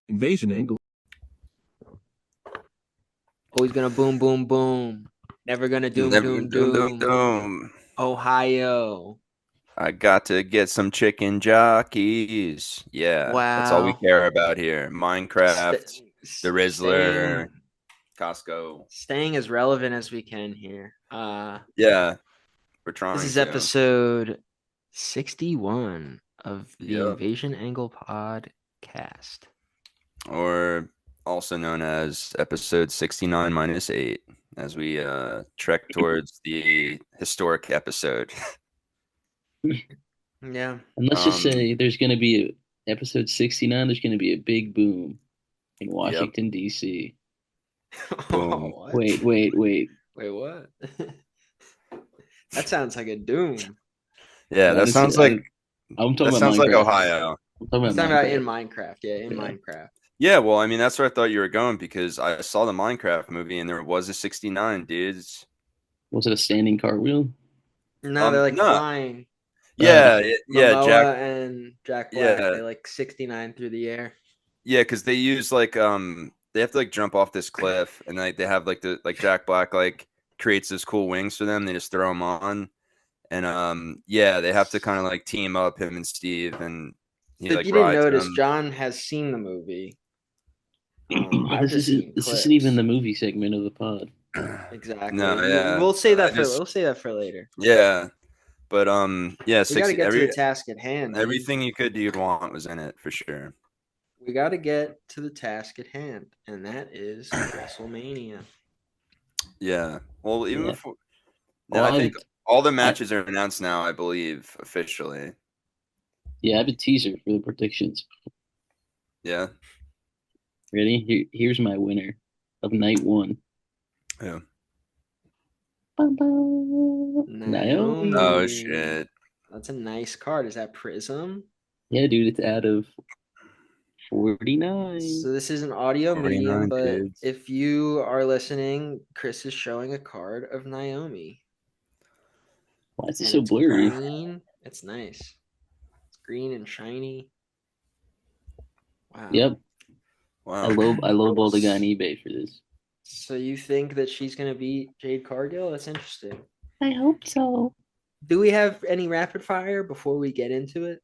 Invasion angle. Always gonna boom, boom, boom. Never gonna doom, Never doom, doom doom doom. doom. Ohio. I got to get some chicken jockeys. Yeah, that's all we Wow. care about here. Minecraft, St- the staying Rizzler, Costco. staying as relevant as we can here. Yeah, we're This trying is to. episode 61 of the Yep. Invasion Angle podcast. Or also known as episode 69 minus 8 as we trek towards the historic episode. Yeah. And let's just Um, say there's going to be episode 69, there's going to be a big boom in yep. Washington, D.C. Boom. What? Wait. Wait, what? That sounds like a doom. Yeah, I that didn't see, sounds like I'm talking that about sounds like Minecraft. Ohio. I'm talking He's about talking about in Minecraft. Minecraft. Yeah, in Yeah. Minecraft. Yeah, well, I mean, that's where I thought you were going because I saw the Minecraft movie and there was a 69, dudes. Was it a standing cartwheel? No, they're like No. flying. Oh, Yeah, Jack. Momoa and Jack Black, Yeah, they like 69 through the air. yeah, because they use like they have to like jump off this cliff and like they have like the like Jack Black like creates this cool wings for them. They just throw them on and yeah, they have to kind of like team up him and Steve and he So if like you didn't rides notice, them. John has seen the movie. but I've this just isn't seen this isn't even the clips. movie segment of the pod. Exactly. No, yeah, We'll say I that for just we'll say that for later. yeah, but yeah, We got to 60 get to the task at hand, dude. everything you'd want was in it for sure. We got to get to the task at hand, and that is WrestleMania. Yeah. Well, even Yeah. before, Oh, no, I think all the I matches are announced now, I believe, officially. yeah, I have a teaser for the predictions. Yeah. Ready? Here's my winner of night one. Yeah. Bum, bum. Oh Naomi. shit. That's a nice card. Is that Prism? Yeah, dude, it's out of 49. So this is an audio medium, 49 but dudes. if you are listening, Chris is showing a card of Naomi. Why is it And so it's blurry? green. It's nice. It's green and shiny. Wow. Yep, Wow. I lowballed the guy on eBay for this. So you think that she's gonna beat Jade Cargill? That's interesting. I hope so. Do we have any rapid fire before we get into it?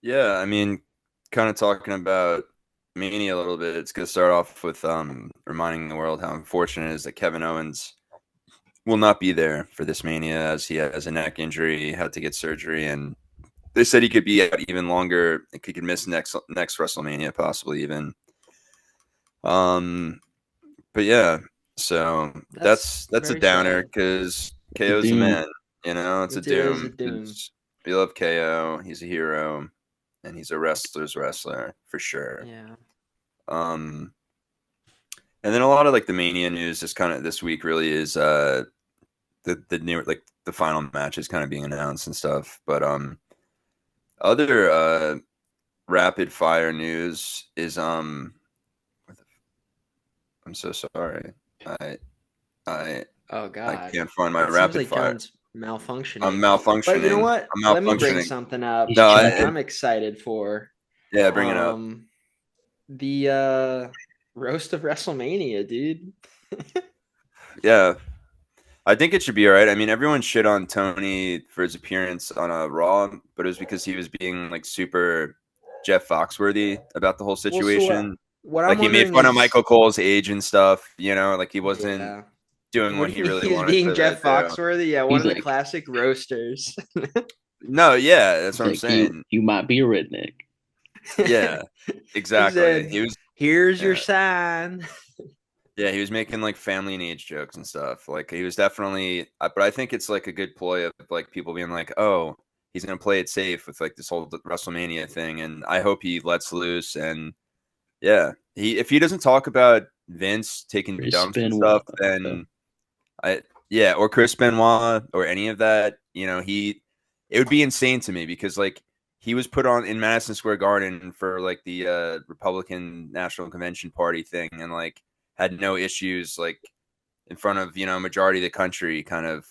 Yeah, I mean, kind of talking about Mania a little bit. It's gonna start off with reminding the world how unfortunate it is that Kevin Owens will not be there for this Mania as he has a neck injury, had to get surgery, and they said he could be out even longer. He could miss next WrestleMania, possibly even. Um, but yeah, so that's a very downer sad. because The KO's the Doom. man. You know, it's a It is a doom. doom. We love KO. He's a hero, and he's a wrestler's wrestler for sure. Yeah. Um, and then a lot of like the Mania news this kind of this week really is the new like the final match is kind of being announced and stuff. But other rapid fire news is I'm so sorry. I I Oh I God. can't find my It seems rapid like fire. John's I'm malfunctioning. But you know malfunctioning. what? I'm Let me bring malfunctioning. something up He's No, that choking. I'm excited for. yeah, bring it up. Um the roast of WrestleMania, dude. Yeah, I think it should be all right. I mean, everyone shit on Tony for his appearance on a Raw, but it was because he was being like super Jeff Foxworthy about the whole Well, so situation. what Like I'm he made wondering fun of is, Michael Cole's age and stuff. You know, like he wasn't yeah. doing What what do he you mean really he's wanted being to Jeff do. Foxworthy? Yeah, one He's of the like, classic roasters. No, yeah, that's he's what I'm like, saying. you might be a redneck. Yeah, He exactly. said, He was, "Here's your yeah, sign." yeah, he was making like family and age jokes and stuff. Like he was definitely, but I think it's like a good ploy of like people being like, oh, he's gonna play it safe with like this whole WrestleMania thing, and I hope he lets loose. And yeah, he if he doesn't talk about Vince taking Chris dumps and Benoit. stuff, then I yeah, or Chris Benoit or any of that, you know, it would be insane to me because like he was put on in Madison Square Garden for like the Republican National Convention Party thing and like had no issues like in front of, you know, majority of the country kind of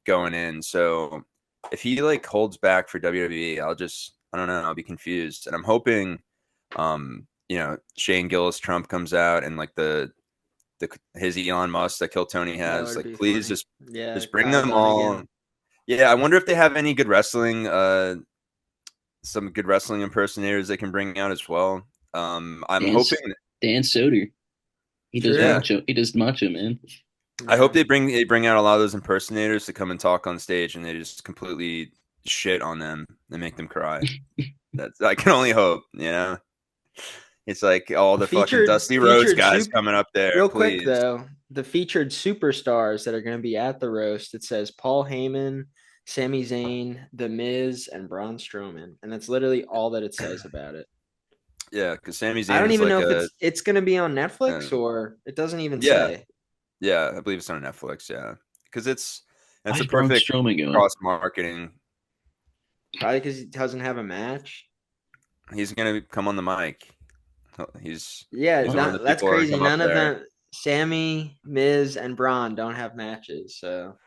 going in. So if he like holds back for WWE, I don't know, I'll be confused. And I'm hoping Shane Gillis Trump comes out and like his Elon Musk that Kill Tony That has. would Like, be please funny. Yeah, just bring Kyle them all. Dunnigan. Yeah, I wonder if they have any good wrestling, some good wrestling impersonators they can bring out as well. I'm Dan hoping. Dan Soder. He does Yeah, True. macho. He does macho man. I hope Yeah. they bring out a lot of those impersonators to come and talk on stage, and they just completely shit on them and make them cry. That's I can only hope. It's like all the fucking Dusty Rhodes Featured guys soup. coming up there. Real quick Please. though, the featured superstars that are going to be at the roast. It says Paul Heyman, Sami Zayn, The Miz, and Braun Strowman, and that's literally all that it says about it. Yeah, because Sami I don't Zayn's even like know if it's going to be on Netflix or it doesn't even yeah, say. yeah, I believe it's on Netflix. Yeah, because it's Why a is Braun perfect Strowman going? cross marketing. Probably because he doesn't have a match. He's gonna come on the mic. Yeah, He's one of the that's people that crazy. come up None of there. them, Sammy, Miz, and Braun don't have matches. So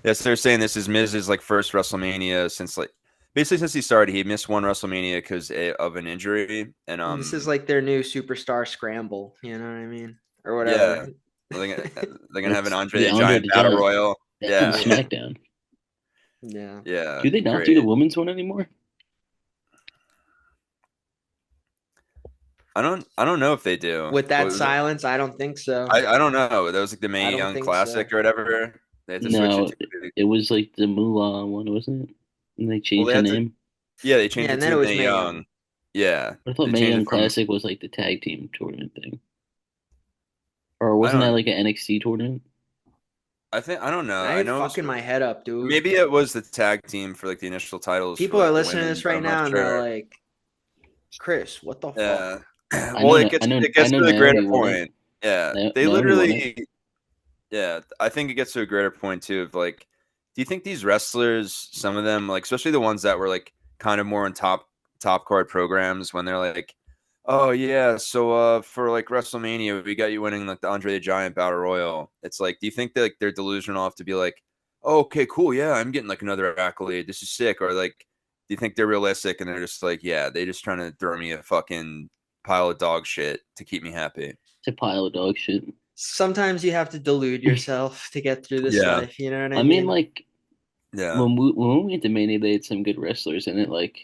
Yes, they're saying this is Miz's like first WrestleMania since like basically since he started. He missed one WrestleMania because of an injury, and this is like their new superstar scramble. You know what I mean, or yeah, whatever. they're gonna have an That's Andre the the Andre Giant the Battle Giant. Royal. That's on Yeah, Yeah, SmackDown. yeah. yeah, Do they not do the great. women's one anymore? I don't know if they do. With What that was it? silence, I don't think so. I don't know. That was like the I Mae don't Young think so. Classic or whatever. They had to switch it No, to. it was like the Moolah one, wasn't it? And they Well, changed they the had to. name. Yeah, they Yeah, changed it and then to it was Mae Mae Young. Young. Yeah, I thought they Mae changed Young it from. Classic was like the tag team tournament thing, or I wasn't that don't. like an NXT tournament? I don't know. Now I you're know it was fucking my head up, dude. maybe it was the tag team for like the initial titles for People are like the listening to women, this but right I'm not now and they're sure. like, Chris, what the fuck? Yeah. Well, it I gets know to the greater Naomi won it. point. Yeah, they Naomi won it. literally. Yeah, I think it gets to a greater point too of like, do you think these wrestlers, some of them, like especially the ones that were like kind of more on top card programs, when they're like, oh yeah, so for like WrestleMania, we got you winning like the Andre the Giant Battle Royal. It's like, do you think that like they're delusional enough to be like, oh, okay, cool, yeah, I'm getting like another accolade. This is sick, or like, do you think they're realistic and they're just like, yeah, they just trying to throw me a fucking pile of dog shit to keep me happy? It's a pile of dog shit. Sometimes you have to delude yourself to get through this Yeah, life. You know what I I mean, mean? like yeah, when we went to Mania, they had some good wrestlers in it, like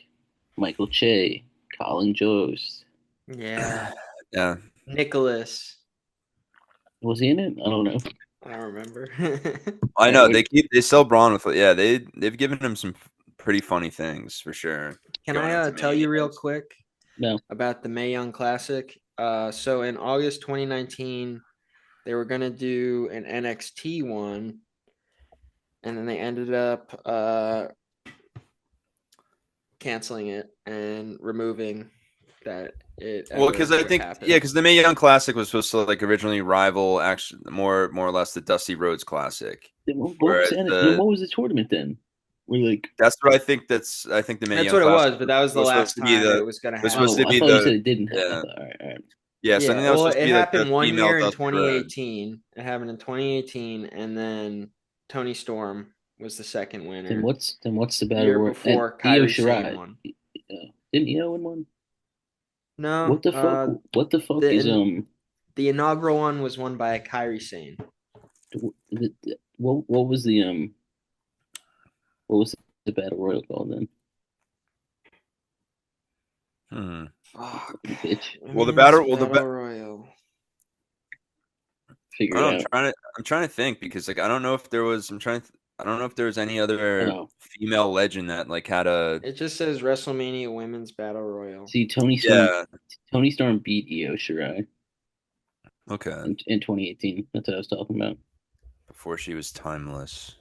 Michael Che, Colin Jost. Yeah. yeah. Nicholas. Was he in it? I don't know. I don't remember. I All know right, they sell Braun with it. Yeah, they've given him some pretty funny things for sure. Can Going I into tell you real Manias. quick no. about the Mae Young Classic? So in August 2019, they were gonna do an NXT one, and then they ended up canceling it and removing that it Well, ever because I would think happen. because the Mae Young Classic was supposed to like originally rival actually more or less the Dusty Rhodes Classic, Then what was whereas that? Then what was the tournament then? We're like, that's what I think. I think the Mae That's Young what it Classic was, but that was the was supposed last to be time the it was gonna was supposed happen. to oh, I be thought you said the it didn't happen. I yeah thought, all right. yeah. So I Yeah, think that was well, supposed to it be like the happened one female year in Dusty Rhodes. 2018. It happened in 2018, and then Tony Storm was the second Then winner. what's the battle Year royal? And before, Io Kyrie Sane Shirai, won. didn't Io win one? No, What the fuck? What the fuck is the inaugural one was won by Kyrie Sane. what was the what was the battle royal called then? Hmm. Fuck. Bitch, Well, the Women's battle. Battle Royal. figure I don't it know, out. I'm trying to think because like I don't know if there was I don't know if there was any other Oh, female legend that like had a It just says WrestleMania Women's Battle Royal. see, yeah, Tony Storm beat Io Shirai okay, in 2018. That's what I was talking about. before she was timeless.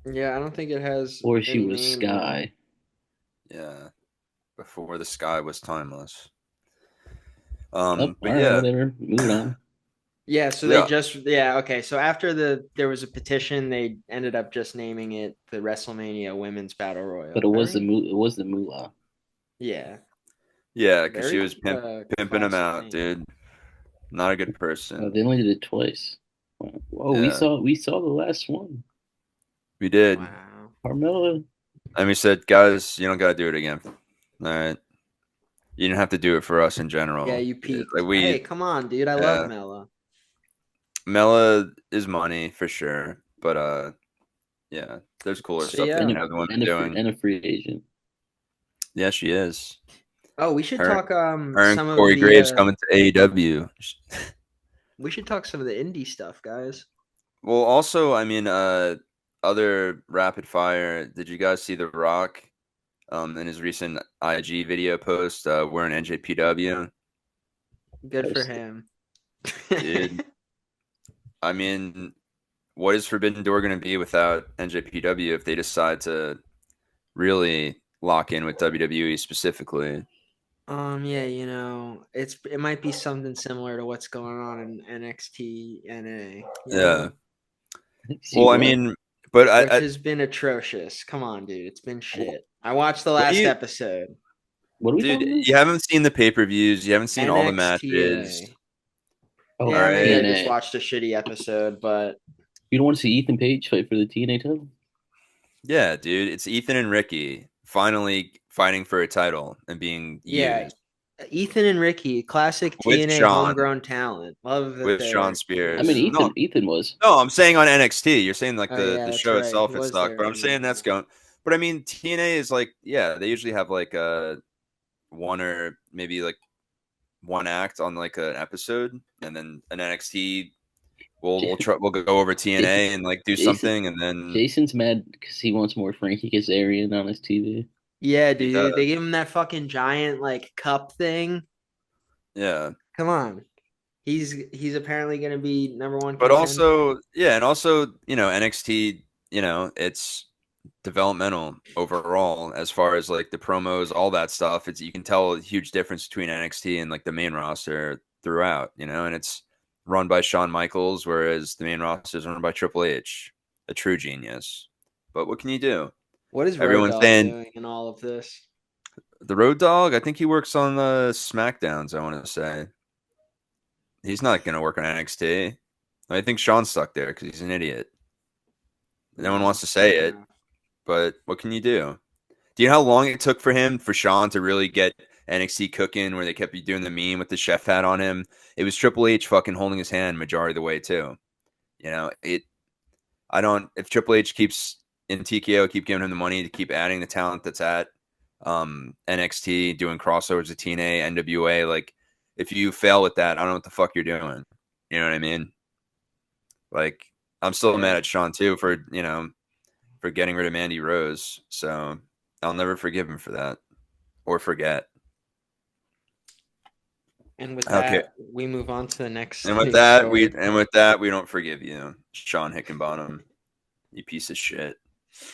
Yeah, I don't think it has Or she any was name though. Sky. Yeah, before the sky was timeless. Oh, But all right, yeah, whatever. Moving on. Yeah, so they yeah, just okay. So after there was a petition, they ended up just naming it the WrestleMania Women's Battle But Royal. it was the Moolah. Yeah, yeah, because she very was pimping him classic out, name. dude. Not a good Oh, person. they only did it twice. Whoa, Yeah, we saw the last one. we did. Wow. Carmella. And we said, guys, you don't gotta do it again. All right. You didn't have to do it for us in Yeah, general. you Like peaked. Hey, we, come on, dude. I love yeah, Mela. Mela is money for sure, but yeah, there's cooler So stuff they yeah. can And have the women a free doing. and a free agent. Yeah, she is. Oh, we should Her, talk her and some of Corey the Graves coming to AEW. we should talk some of the indie stuff, guys. Well, also, I mean, other rapid fire. Did you guys see The Rock, in his recent IG video post, wearing NJPW? Good for Post. him. Dude, I mean, what is Forbidden Door going to be without NJPW if they decide to really lock in with WWE specifically? Yeah, it might be something similar to what's going on in NXT NA, Yeah. See Well, I what? mean, but which I has been atrocious. Come on, dude, it's been What shit. I watched the what do last you, episode. are we dude? talking about? You haven't seen the pay-per-views. You haven't seen all the matches. NXTA. Oh, All Yeah, maybe I right. just TNA. watched a shitty episode, but You don't want to see Ethan Page fight for the TNA title? Yeah, dude. It's Ethan and Ricky finally fighting for a title and being yeah, used Ethan and Ricky, classic with TNA Sean, homegrown talent. Love that with Sean they're, I mean, Spears. No, Ethan was. no, I'm saying on NXT. You're saying like oh the yeah, that's show right. He itself it was sucked, there but for I'm a saying minute. that's going. But I mean, TNA is like, yeah, they usually have like one or maybe like one act on like an episode, and then an NXT. We'll go over Jason, TNA and like do Jason, something, and then Jason's mad because he wants more Frankie Kazarian on his TV. Yeah, he dude, does. they give him that fucking giant like cup thing. Yeah. Come on. He's apparently gonna be number one But contender. also, yeah, and also, NXT, it's developmental overall as far as like the promos, all that stuff. It's you can tell a huge difference between NXT and like the main roster throughout, and it's run by Shawn Michaels, whereas the main roster is run by Triple H, a true genius. But what can you do? What is Road Everyone's Dogg saying doing in all of this? the Road Dogg. I think he works on the SmackDowns. I want to say he's not going to work on NXT. I think Sean's stuck there because he's an idiot. No one wants to say Fair it, enough. but what can you do? Do you know how long it took for Sean to really get NXT cooking, where they kept doing the meme with the chef hat on him? It was Triple H fucking holding his hand majority of the way too. It. I don't. If Triple H keeps in TKO, keep giving him the money to keep adding the talent that's at NXT, doing crossovers with TNA, NWA. Like, if you fail with that, I don't know what the fuck you're doing. You know what I mean? Like, I'm still mad Yeah. at Sean too for for getting rid of Mandy Rose. So I'll never forgive him for that or forget. And with Okay. that, we move on to the next And with news that, story. we don't forgive you, Sean Hickenbottom, you piece of shit.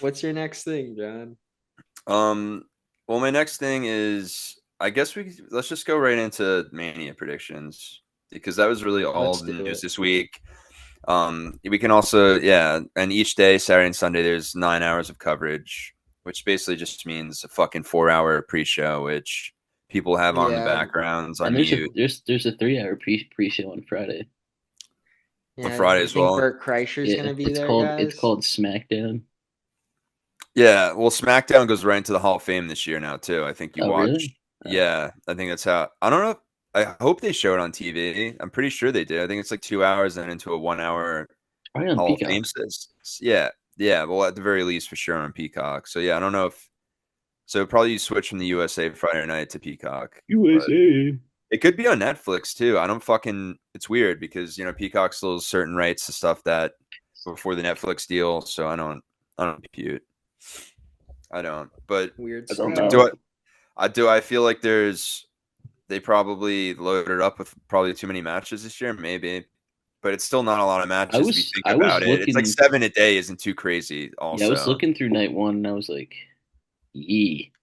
What's your next thing, John? Um, well, my next thing is, I guess let's just go right into Mania predictions because that was really all Let's the do news it. this week. We can also, yeah, and each day, Saturday and Sunday, there's 9 hours of coverage, which basically just means a fucking 4 hour pre-show, which people have on in the Yeah. backgrounds And on mute there's a 3 hour pre show on Friday. on Yeah. Friday You as think well. Burt Kreischer's Yeah, gonna be there, it's guys? called SmackDown. Yeah, well, SmackDown goes right into the Hall of Fame this year now too. I think you Oh, watch. really? Yeah, I think that's how. I don't know. I hope they show it on TV. I'm pretty sure they did. I think it's like 2 hours and into a 1 hour Probably on Hall of Fame Peacock. says. Yeah, yeah. Well, at the very least, for sure on Peacock. So yeah, I don't know if so. Probably you switch from the USA Friday night to Peacock, but USA. it could be on Netflix too. I don't fucking. It's weird because Peacock still has certain rights to stuff that before the Netflix deal. So I don't compute. I don't. But Weird I don't stuff. do know. I do. I feel like they probably loaded up with probably too many matches this year, maybe. But it's still not a lot of matches if you think I was about it. It's like looking. 7 a day isn't too crazy. Yeah, I was Also, looking through night one and I was like, yee.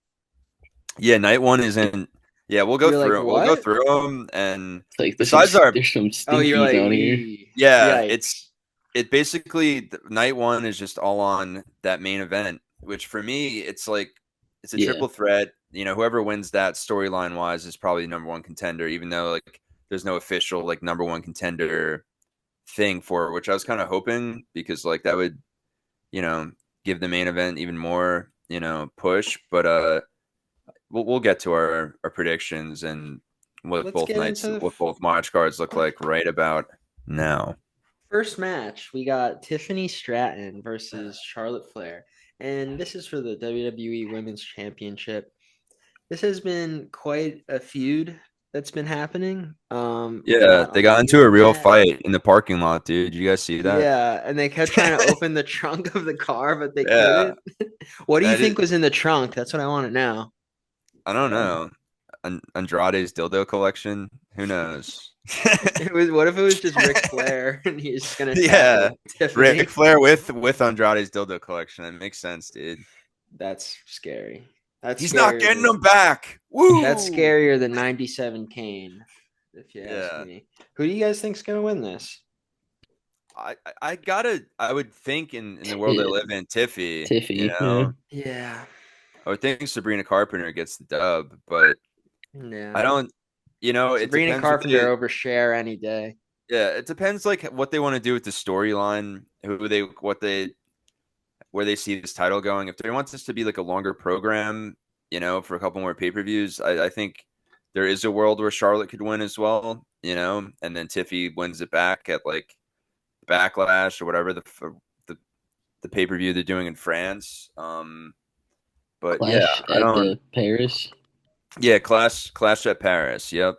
yeah, night one isn't. Yeah, we'll go You're like, through it. We'll go what? through them, and It's like besides our there's some Oh, you're stinkies like, on here. yeah, yikes. it basically night one is just all on that main event, which for me it's like it's a Yeah, triple threat. Whoever wins that storyline wise is probably number one contender, even though like there's no official like number one contender thing for it, which I was kind of hoping because like that would you know give the main event even more push. But we'll get to our predictions and Let's get into the what both March cards look like right about now. first match. We got Tiffany Stratton versus Charlotte Flair, and this is for the WWE Women's Championship. This has been quite a feud that's been happening. A Yeah, lot they on the got into a real internet. fight in the parking lot, dude. Did you guys see that? Yeah, and they kept trying to open the trunk of the car, but they Yeah, couldn't. What do you that is. think was in the trunk? That's what I want to know. I don't know. Andrade's dildo collection. Who knows? It was what if it was just Ric Flair and he's just gonna Yeah, tackle Ric Tiffany? Flair with Andrade's dildo collection. That makes sense, dude. That's scary. That's He's not scarier getting than them back. that's Woo! scarier than 97 Kane, if you ask Yeah, me. Who do you guys think's gonna win this? I would think in the world I Ti- live in, Tiffy. Tiffy, yeah. Yeah. I would think Sabrina Carpenter gets the dub, but I Yeah. don't. It Sabrina depends what Carpenter they. over Cher any day. Yeah, it depends like what they want to do with the storyline, where they see this title going. If they want this to be like a longer program, for a couple more pay-per-views, I think there is a world where Charlotte could win as well, and then Tiffy wins it back at like Backlash or whatever the the pay-per-view they're doing in France. But yeah, Clash I at don't. the Paris. Yeah, Clash at Paris. Yep.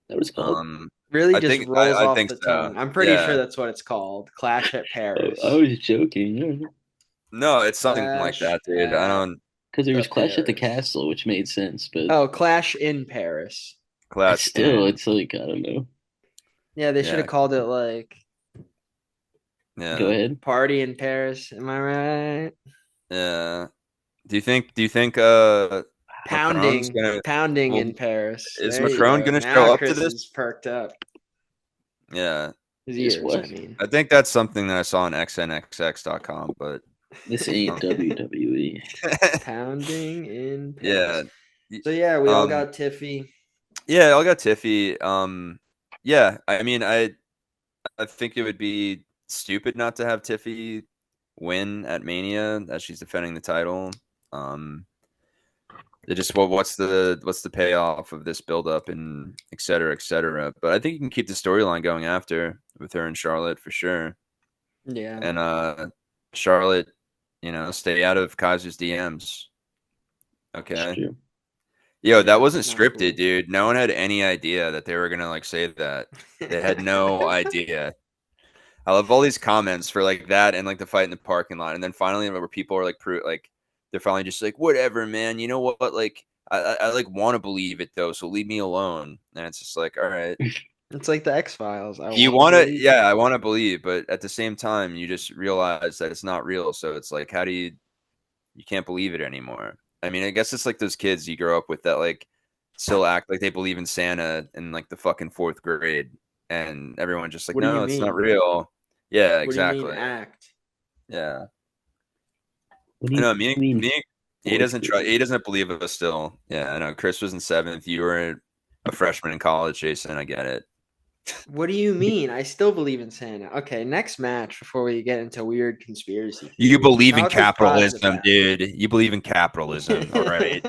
That was called. Um, Really I just think rolls I off think the so. tongue. I'm pretty sure Yeah. that's what it's called. Clash at I Paris. was joking. No, it's something like Clash that, dude. I at don't Because there the was Clash at the Paris. Castle, which made sense, but Oh, Clash in Paris. Clash still, in. it's like, I don't know. Yeah, they should Yeah, have called it like Go yeah, ahead. Party in Paris. Am I right? yeah. Do you think Macron's Pounding. gonna Pounding well in Paris. is There you Macron go. gonna Now show up to Chris this? is perked up. Yeah. His Is ears, what? I mean. I think that's something that I saw on xnxx.com, but This ain't WWE. Pounding in yeah. Paris. So yeah, we all Um got Tiffy. yeah, I got Tiffy. Yeah, I mean I think it would be stupid not to have Tiffy win at Mania as she's defending the title. Um, it just what's the payoff of this build up and et cetera, et cetera. But I think you can keep the storyline going after with her and Charlotte for sure. Yeah, And Charlotte, stay out of Kaiser's DMs. It's Okay. true. Yo, that yeah, wasn't not scripted, cool. dude. No one had any idea that they were gonna like say that. They had no idea. I love all these comments for like that and like the fight in the parking lot, and then finally where people are like, they're finally just like, whatever, man. You know what? Like, I like want to believe it though, so leave me alone. And it's just like, all right, It's like the X Files. I you want to want to, believe. yeah, I want to believe, but at the same time, you just realize that it's not real. So it's like, how do you can't believe it anymore? I mean, I guess it's like those kids you grow up with that like still act like they believe in Santa in like the fucking fourth grade, and everyone's just like, What do you no, it's not mean? real. Yeah, What do you mean exactly. act? Yeah. What do I you know mean, he fourth doesn't try. grade? He doesn't believe us still. Yeah, I know. Chris was in seventh. You were a freshman in college, Jason. I get it. What do you mean? I still believe in Santa. Okay, next match before we get into weird conspiracy You theories. believe in Talk positive capitalism, facts. dude. You believe in capitalism. All right.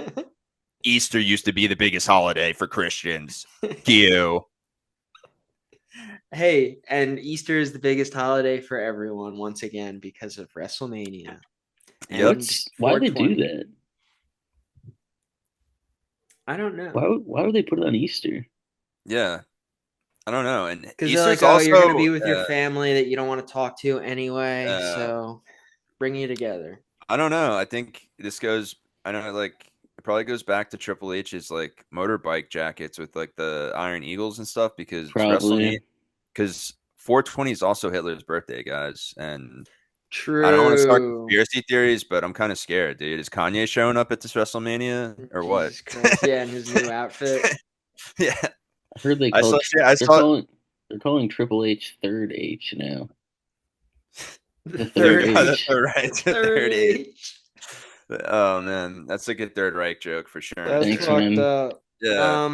Easter used to be the biggest holiday for Christians. You. Hey, and Easter is the biggest holiday for everyone once again because of WrestleMania Yep. and Why would they do 420. that? I don't Why know. would they put it on Easter? Yeah. I don't know. And Because they're Easter's like, oh, you're gonna also be with your family that you don't want to talk to anyway, uh so bring you together. I don't know. I think this goes. I know, like it probably goes back to Triple H's like motorbike jackets with like the Iron Eagles and stuff because WrestleMania. Probably. Because 420 is also Hitler's birthday, guys, and I don't want to start True. conspiracy theories, but I'm kind of scared, dude. Is Kanye showing up at this WrestleMania or what? Jesus Christ. Yeah, in his new outfit. Yeah, I heard they I saw. called I they're saw. calling they're calling Triple H Third H now. The The third third The H. H. third The right, the third third age. H. Oh man, that's a good Third Reich joke for sure. That's Thanks, fucked man. up. Yeah,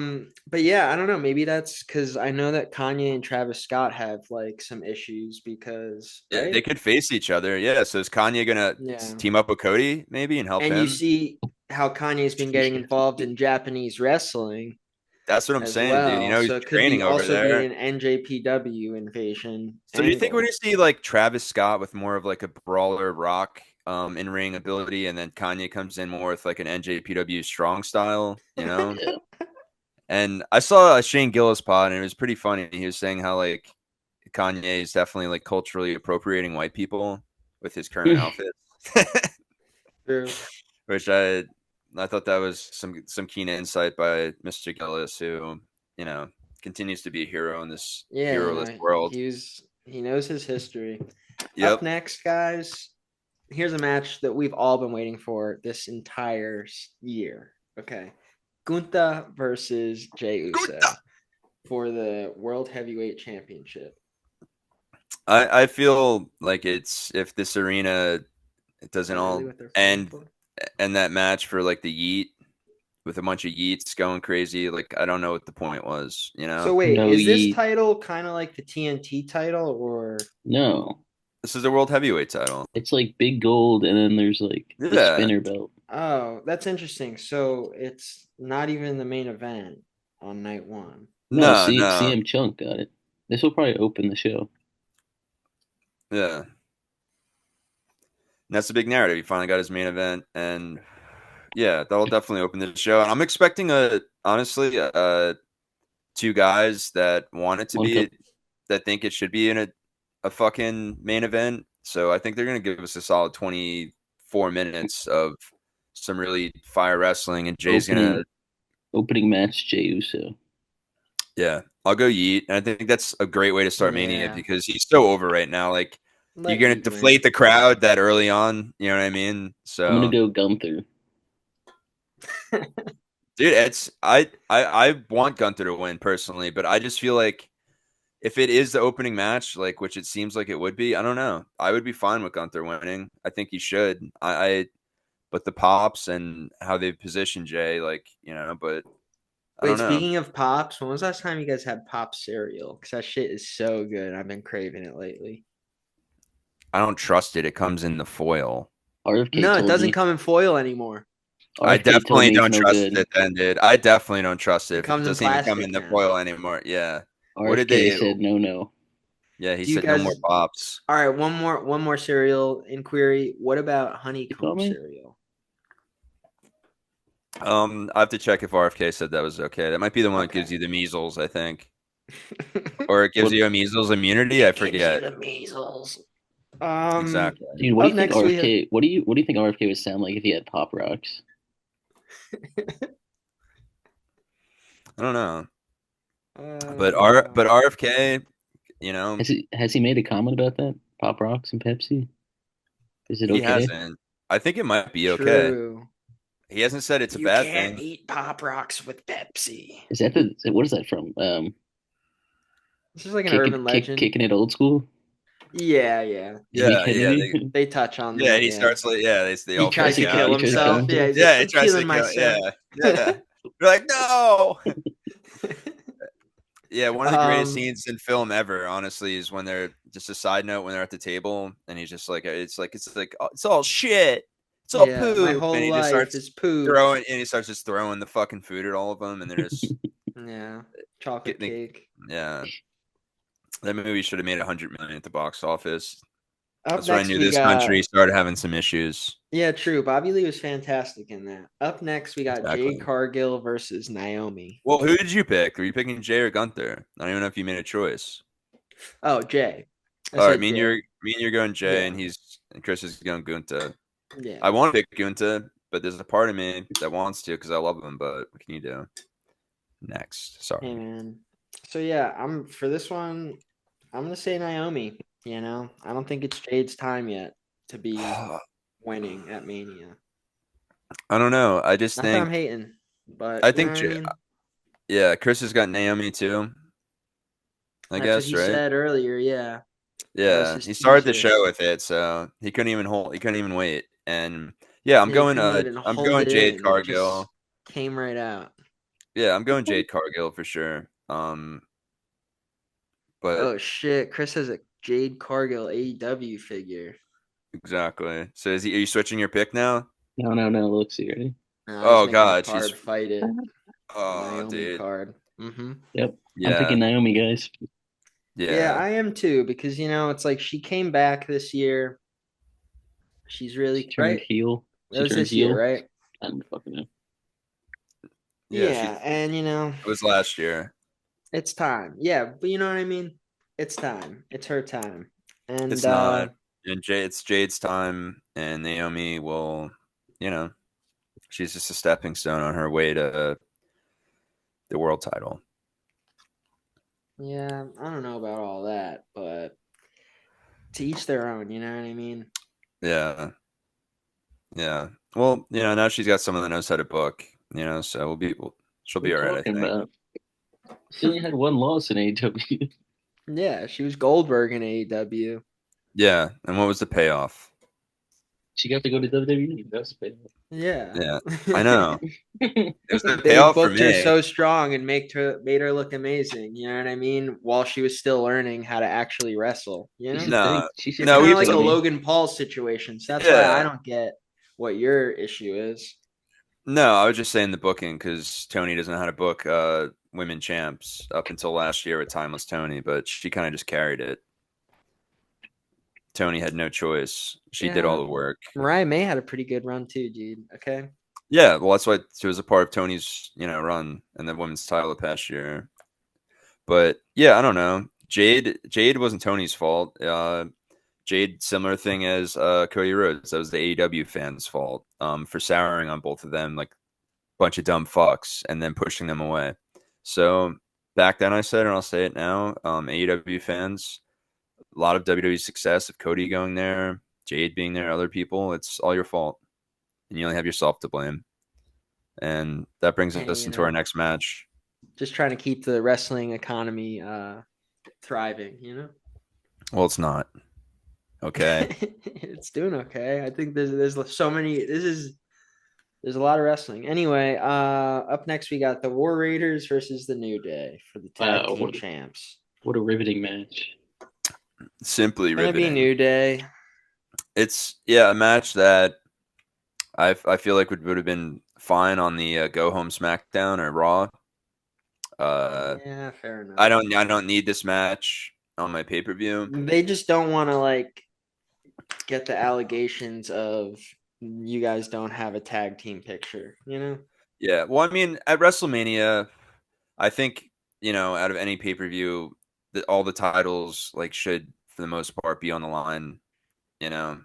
But yeah, I don't know. Maybe that's because I know that Kanye and Travis Scott have like some issues because, yeah, they right? could face each other. Yeah, so is Kanye gonna Yeah. team up with Cody maybe and help And you him? see how Kanye's been getting involved in Japanese wrestling That's what I'm as saying, dude. You well. know, he's So it could be training over also be there. an NJPW invasion So do you think we're angle. gonna see like Travis Scott with more of like a brawler rock in ring ability, and then Kanye comes in more with like an NJPW strong style, you know? Yeah. And I saw a Shane Gillis pod, and it was pretty funny. He was saying how like Kanye is definitely like culturally appropriating white people with his current outfit, True. which I thought that was some keen insight by Mr. Gillis, who you know continues to be a hero in this Yeah, heroless world. he knows his history. Up Yep. next, guys, here's a match that we've all been waiting for this entire year. Okay. Gunther versus Jey Uso for the World Heavyweight Championship. I feel like it's if this arena it Is doesn't that really all what they're fighting end for? and that match for like the Yeet with a bunch of Yeets going crazy, like I don't know what the point was, you know? So wait, No is this yeet. title kind of like the TNT title or No. This is the world heavyweight title. It's like big gold, and then there's like the Yeah. spinner belt. oh, that's interesting. So it's not even the main event on night one. No, No, no. CM Chunk got it. This will probably open the show. Yeah. And that's the big narrative. He finally got his main event, and yeah, that'll definitely open the show. And I'm expecting honestly, two guys that want it to One cup. be, that think it should be in a fucking main event. So I think they're gonna give us a solid 24 minutes of some really fire wrestling, and Jay's gonna, Opening match, Jey Uso. yeah, I'll go Yeet. And I think that's a great way to start Mania Yeah. because he's so over right now. Like you're Let gonna Yeet win. deflate the crowd that early on. You know what I mean? I'm gonna So. go Gunther. Dude, it's I want Gunther to win personally, but I just feel like if it is the opening match, like which it seems like it would be, I don't know. I would be fine with Gunther winning. I think he should. But the pops and how they've positioned Jay, like but I don't Wait, know. speaking of pops, when was the last time you guys had pop cereal? Because that shit is so good. I've been craving it lately. I don't trust it. It comes in the foil. RFK No, it told doesn't me. come in foil anymore. I RFK told definitely me it's don't no trust good. it then, dude. I definitely don't trust it It if it comes in doesn't even come in plastic the now. foil anymore. Yeah. What did RFK they? said no. Yeah, he Do you said no more guys pops. all right, one more cereal inquiry. What about You call honeycomb me? cereal? I have to check if RFK said that was okay. That might be the one that gives Okay. you the measles, I think, or it gives What, you a measles immunity. I It gives you forget the measles. exactly. dude? What do Up you think next we have RFK? What do you think RFK would sound like if he had Pop Rocks? I don't know, but uh RFK, you know, Has he made a comment about that? Pop Rocks and Pepsi? Is it he okay? hasn't. I think it might be okay. true. He hasn't said it's a You bad can't thing. eat Pop Rocks with Pepsi. Is that what is that from? This is like an urban legend. Kicking it old school. Yeah, yeah. Jimmy Yeah, yeah, Kennedy. They touch on yeah. that, He yeah. starts like, yeah, it's the He all tries tries fake to to kill out. he tries to kill himself. Yeah, himself. he's like, Yeah, he I'm tries to killing kill. Yeah, myself. yeah. You're like, no. Yeah, one of the greatest um, scenes in film ever, honestly, is when they're just a side note when they're at the table and he's just like, oh, it's all shit, it's all yeah, my poop, and whole he just life starts is poop. throwing and he starts just throwing the fucking food at all of them, and they're just Yeah, chocolate getting, cake. yeah. That movie should have made 100 million at the box office. Up That's when I next, knew we this country got started having some issues. yeah, true. Bobby Lee was fantastic in that. Up next, we got Exactly. Jade Cargill versus Naomi. Well, who did you pick? Were you picking Jay or Gunther? I don't even know if you made a choice. Oh, Jay. I All right, said Jay. me and you're going Jay, Yeah, and Chris is going Gunta. yeah. I want to pick Gunta, but there's a part of me that wants to because I love him. But what can you do? Next, Hey, sorry. man. So yeah, I'm for this one. I'm gonna say Naomi. You know, I don't think it's Jade's time yet to be I winning at Mania. don't know. I just Not that I'm think hating, but I you know think what I mean. yeah, Chris has got Naomi too. I That's what guess he right. said earlier. Yeah, that was Yeah, his he started the teaser. show with it, so he couldn't even hold. He couldn't even wait. And yeah, Yeah, he couldn't even I'm hold going it Jade in. It just Cargill. came right out. Yeah, I'm going Jade Cargill for sure. But Oh shit! Chris has a Jade Cargill AEW figure. exactly. So are you switching your pick now? No. Look, see, ready? I was Oh making a God, card, fight it. oh Naomi dude, card. Mm-hmm. Yep. I'm yeah, picking Naomi, guys. Yeah, yeah, I am too, because it's like she came back this year. She's She really turned right. heel. That She was turned this year, heel. right? I don't fucking know. yeah. She Yeah, and it was last year. it's time. Yeah, but you know what I mean? It's time. It's her time. And It's not. And it's Jade's time, and Naomi will, you know, she's just a stepping stone on her way to the world title. yeah, I don't know about all that, but to each their own, you know what I mean? Yeah, yeah. Well, now she's got someone that knows how to book, so she'll What are be you all right, I talking think. about? She only had one loss in AEW. Yeah, she was Goldberg in AEW. Yeah. And what was the payoff? She got to go to WWE. That's bad. Yeah. Yeah, I know. It was the They payoff for booked her me. so strong and made her look amazing, you know what I mean? While she was still learning how to actually wrestle, you She know? should thank. No, She should It's no, kind thank of we like a took. Tony. Logan Paul situation. So that's why I Yeah. don't get what your issue is. No, I was just saying the booking because Tony doesn't know how to book women champs up until last year with Timeless Tony, but she kind of just carried it. Tony had no choice. She did all Yeah. the work. Mariah May had a pretty good run too, dude. Okay. Yeah, well, that's why she was a part of Tony's, run and the women's title the past year. But yeah, I don't know. Jade wasn't Tony's fault. Jade, similar thing as Cody Rhodes. That was the AEW fans' fault for souring on both of them, like bunch of dumb fucks, and then pushing them away. So back then I said, and I'll say it now, AEW fans, a lot of WWE success of Cody going there, Jade being there, other people, it's all your fault. And you only have yourself to blame. And that brings Hey, us into our next match. just trying to keep the wrestling economy thriving, you know? Well, it's not. Okay. It's doing okay. I think there's so many there's a lot of wrestling. Anyway, up next we got the War Raiders versus the New Day for the tag Wow, team champs. what a riveting match. Simply Gonna be riveting. New Day. It's, yeah, a match that I feel like would have been fine on the Go Home SmackDown or Raw. Uh, Yeah, fair enough. I don't need this match on my pay per view. They just don't want to like get the allegations of you guys don't have a tag team picture, you know? Yeah, well, I mean, at WrestleMania, I think out of any pay per view, that all the titles like should for the most part be on the line. You know,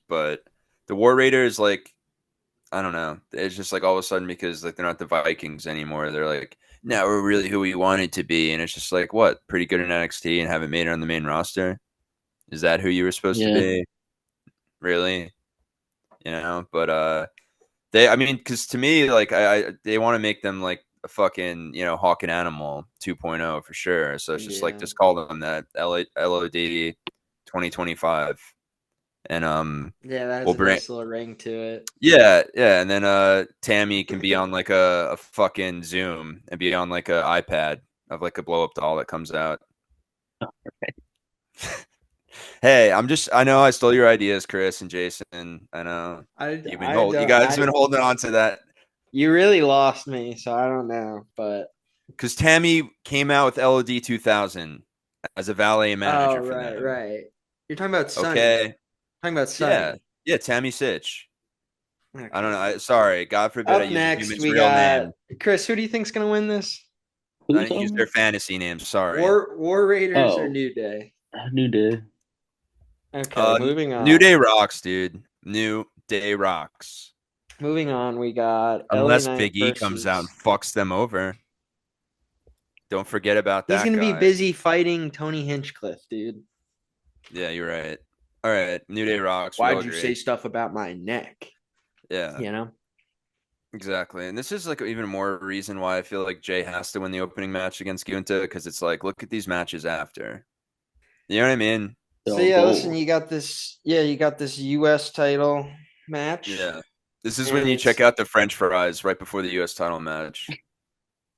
but the War Raiders, like, I don't know, it's just like all of a sudden because like they're not the Vikings anymore. They're like, now we're really who we wanted to be, and it's just like, what, pretty good in NXT and haven't made it on the main roster. Is that who you were supposed to Yeah, be? Really? But I mean, because to me, like, they want to make them like a fucking, Hawk and Animal 2.0 for sure. So it's just like, Yeah. just call them that LOD 2025. And Yeah, that has we'll a bring, nice little ring to it. yeah, yeah. And then Tammy can be on like a fucking Zoom and be on like a iPad of like a blow up doll that comes out. Hey, I know I stole your ideas, Chris and Jason. I know I you don't guys have I been holding on to that. you really lost me, so I don't know, but Because Tammy came out with LOD 2000 as a valet oh manager for right, them. right. You're talking about Sunny. Okay. Talking about Yeah. Sunny. Yeah. Tammy Sitch. I don't know. Okay. Sorry. God forbid I Up use a next human's we real got name. Chris. Who do you think's gonna win this? who I we didn't use talking their about? fantasy names. Sorry. War Raiders or Oh, New Day? New Day. Okay, moving New on. Day rocks, dude. New Day rocks. Moving on, we got LA Unless Knight Big E comes out and versus. fucks them over. Don't forget about He's that gonna be guy. busy fighting Tony Hinchcliffe, dude. Yeah, you're right. All right. New Day rocks. We all Why'd you say agree. stuff about my neck? Yeah. You know? Exactly. And this is like even more reason why I feel like Jay has to win the opening match against Gunta because it's like, look at these matches after. You know what I mean? They're So all yeah, listen, gold. you got this. Yeah, you got this U.S. title match, Yeah. This is when and you check it's out the French fries right before the US title match.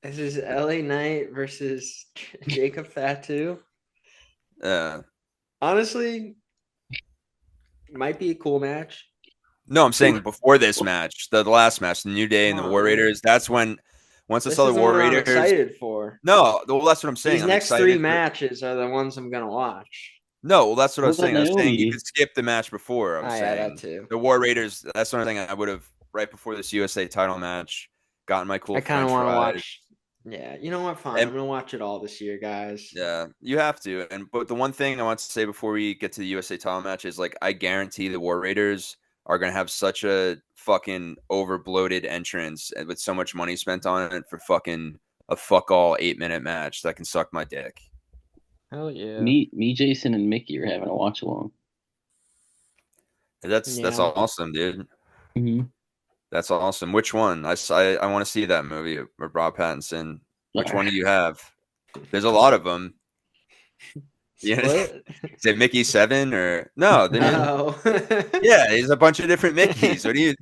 this is LA Knight versus Jacob Fatu. Yeah. Honestly, might be a cool match. No, I'm saying before this match, the last match, the New Day and the War Oh, Raiders. That's when once I this saw the is the War one I'm Raiders. excited for. No, well, that's what I'm saying. These I'm next three excited for. matches are the ones I'm gonna watch. No, well, that's what I What was about saying. I was saying you Naomi? could skip the match before. I was Ah, yeah, that saying too. the War Raiders. That's the only thing I would have right before this USA title match. Gotten my cool I kind of French want to fries. watch. Yeah, you know what? Fine, And I'm gonna watch it all this year, guys. yeah, you have to. And but the one thing I want to say before we get to the USA title match is like I guarantee the War Raiders are gonna have such a fucking over bloated entrance and with so much money spent on it for fucking a fuck all 8 minute match that can suck my dick. Hell yeah. Me, Jason, and Mickey are having a watch along. That's Yeah. awesome, dude. Mm-hmm. That's awesome. Which one? I want to see that movie of Rob Pattinson. Which one do you have? There's a lot of them. Yeah, Split? is it Mickey Seven or no? I mean, No. yeah, there's a bunch of different Mickeys. What do you?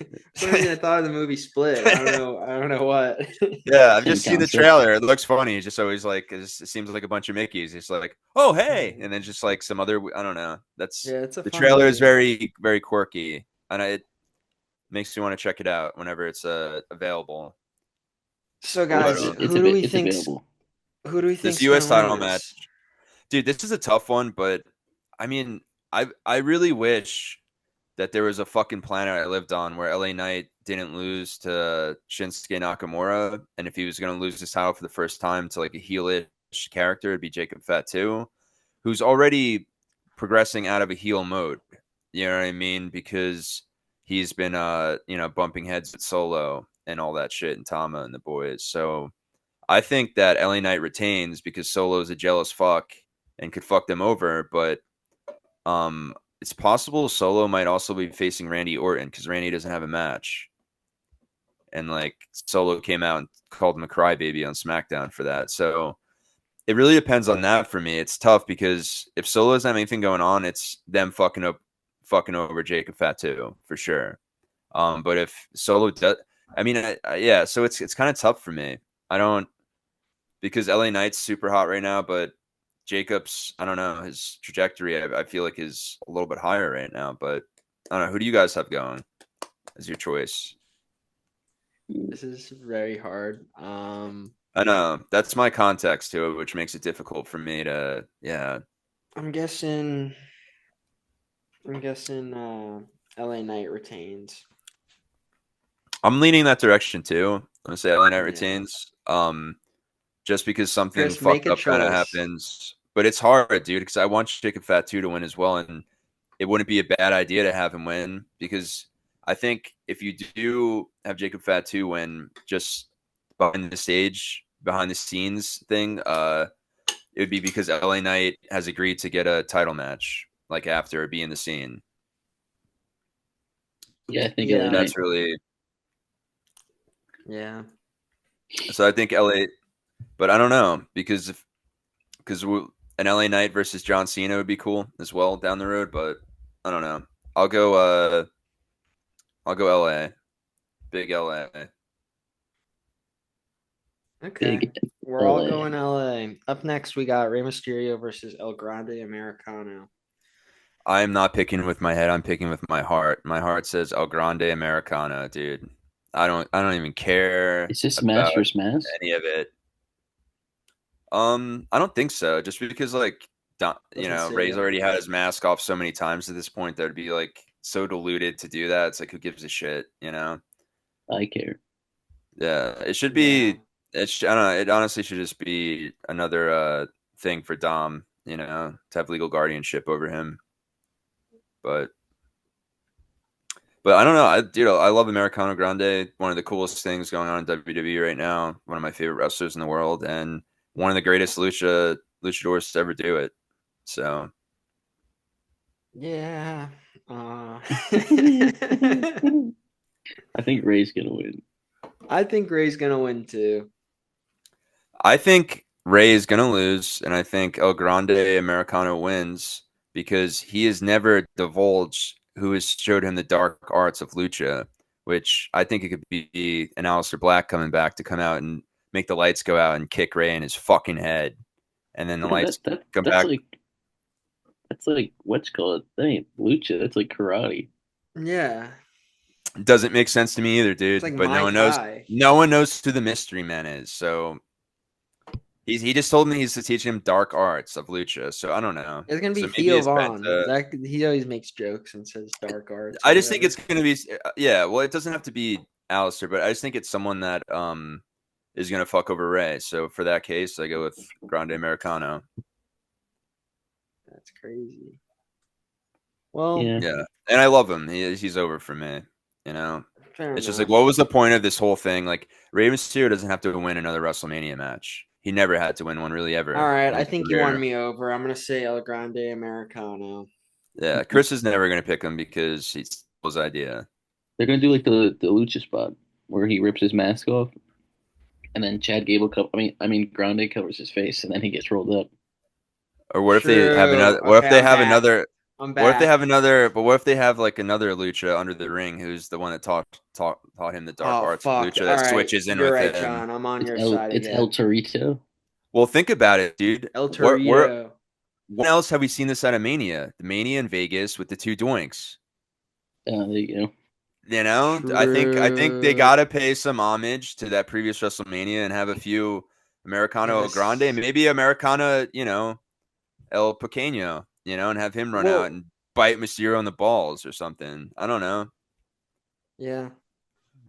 For some reason I thought of the movie Split. I don't know. I don't know what. Yeah, I've Same just seen the concept. trailer. It looks funny. It's just always like it seems like a bunch of Mickeys. It's like, oh hey, and then just like some other. I don't know. That's Yeah, it's a the fun trailer is movie. very quirky, and it makes me want to check it out whenever it's available. So Well, But guys, who do we it's think's available. this who do we think's U.S. gonna win title match, this? dude, this is a tough one. But I mean, I really wish that there was a fucking planet I lived on where LA Knight didn't lose to Shinsuke Nakamura, and if he was going to lose his title for the first time to like a heelish character, it'd be Jacob Fatu, who's already progressing out of a heel mode. You know what I mean? Because he's been bumping heads with Solo and all that shit and Tama and the boys. So I think that LA Knight retains because Solo's a jealous fuck and could fuck them over, but it's possible Solo might also be facing Randy Orton because Randy doesn't have a match. And like Solo came out and called him a crybaby on SmackDown for that. So it really depends on that for me. It's tough because if Solo doesn't have anything going on, it's them fucking over Jacob Fatu for sure. But if Solo does, I mean, yeah. So it's kind of tough for me. I don't because LA Knight's super hot right now, but Jacobs, I don't know, his trajectory, I feel like is a little bit higher right now. But I don't know. Who do you guys have going as your choice? This is very hard. I know that's my context to it, which makes it difficult for me to, yeah. I'm guessing. I'm guessing. LA Knight retains. I'm leaning that direction too. I'm gonna say LA Knight Yeah. retains. Just because something Chris, make fucked a up kind of choice. happens, but it's hard, dude. Because I want Jacob Fatu to win as well, and it wouldn't be a bad idea to have him win because I think if you do have Jacob Fatu win just behind the scenes thing, it would be because LA Knight has agreed to get a title match like after be in the scene. Yeah, I think LA Yeah. That's Knight. really Yeah. so. I think LA, but I don't know because an LA Knight versus John Cena would be cool as well down the road, but I don't know. I'll go. I'll go LA. Big LA. Okay. Big We're all LA. going LA. Up next, we got Rey Mysterio versus El Grande Americano. I am not picking with my head. I'm picking with my heart. My heart says El Grande Americano, dude. I don't even care Is this Smash about versus Smash? any of it. I don't think so. Just because like Doesn't say Ray's it. already had his mask off so many times at this point that would be like so diluted to do that. It's like who gives a shit, you know? I care. Yeah, it should Yeah. be. I don't know. It honestly should just be another thing for Dom, to have legal guardianship over him. But I don't know. Dude, I love Americano Grande. One of the coolest things going on in WWE right now. One of my favorite wrestlers in the world, and one of the greatest luchadors to ever do it. So Yeah. Uh, I think Ray's gonna win. I think Ray's gonna win too. I think Ray is gonna lose, and I think El Grande Americano wins because he has never divulged who has showed him the dark arts of lucha, which I think it could be an Aleister Black coming back to come out and make the lights go out and kick Ray in his fucking head, and then the Bro, lights come back. that's like what's called that ain't lucha. That's like karate. Yeah, Doesn't make sense to me either, it's like dude. But no Mai one knows. Tai. No one knows who the mystery man is. So he just told me he's to teach him dark arts of lucha. So I don't know. It's gonna be So maybe Theo it's Vaughn. Penta. That he always makes jokes and says dark arts or I just think whatever. it's gonna be yeah. Well, it doesn't have to be Alistair, but I just think it's someone that is gonna fuck over Ray. So for that case, I go with Grande Americano. That's crazy. Well, Yeah, Yeah, and I love him. He's over for me. You know, fair it's just like, enough. what was the point of this whole thing? Like, Rey Mysterio doesn't have to win another WrestleMania match. He never had to win one really All ever right, in I his think you won career. me over. I'm gonna say El Grande Americano. Yeah, Chris is never gonna pick him because it's his idea. they're gonna do like the lucha spot where he rips his mask off, and then Chad Gable Grande covers his face, and then he gets rolled up. Or what if they have True. another? What if Okay, they I'm have back. another? I'm What if they back. have another? But what if they have like another lucha under the ring? Who's the one that taught him the dark Oh arts of fuck. lucha All that right, switches in you're with right, him? John. I'm on It's your El side it's El again. Torito. Well, think about it, dude. El Where Torito. when else have we seen this at a Mania? The Mania in Vegas with the two doinks. There you go. You know, I think they True. gotta pay some homage to that previous WrestleMania and have a few Americano Grande, Yes. maybe Americana, El Pequeño, and have him run out Well, and bite Mysterio on the balls or something. I don't know. yeah.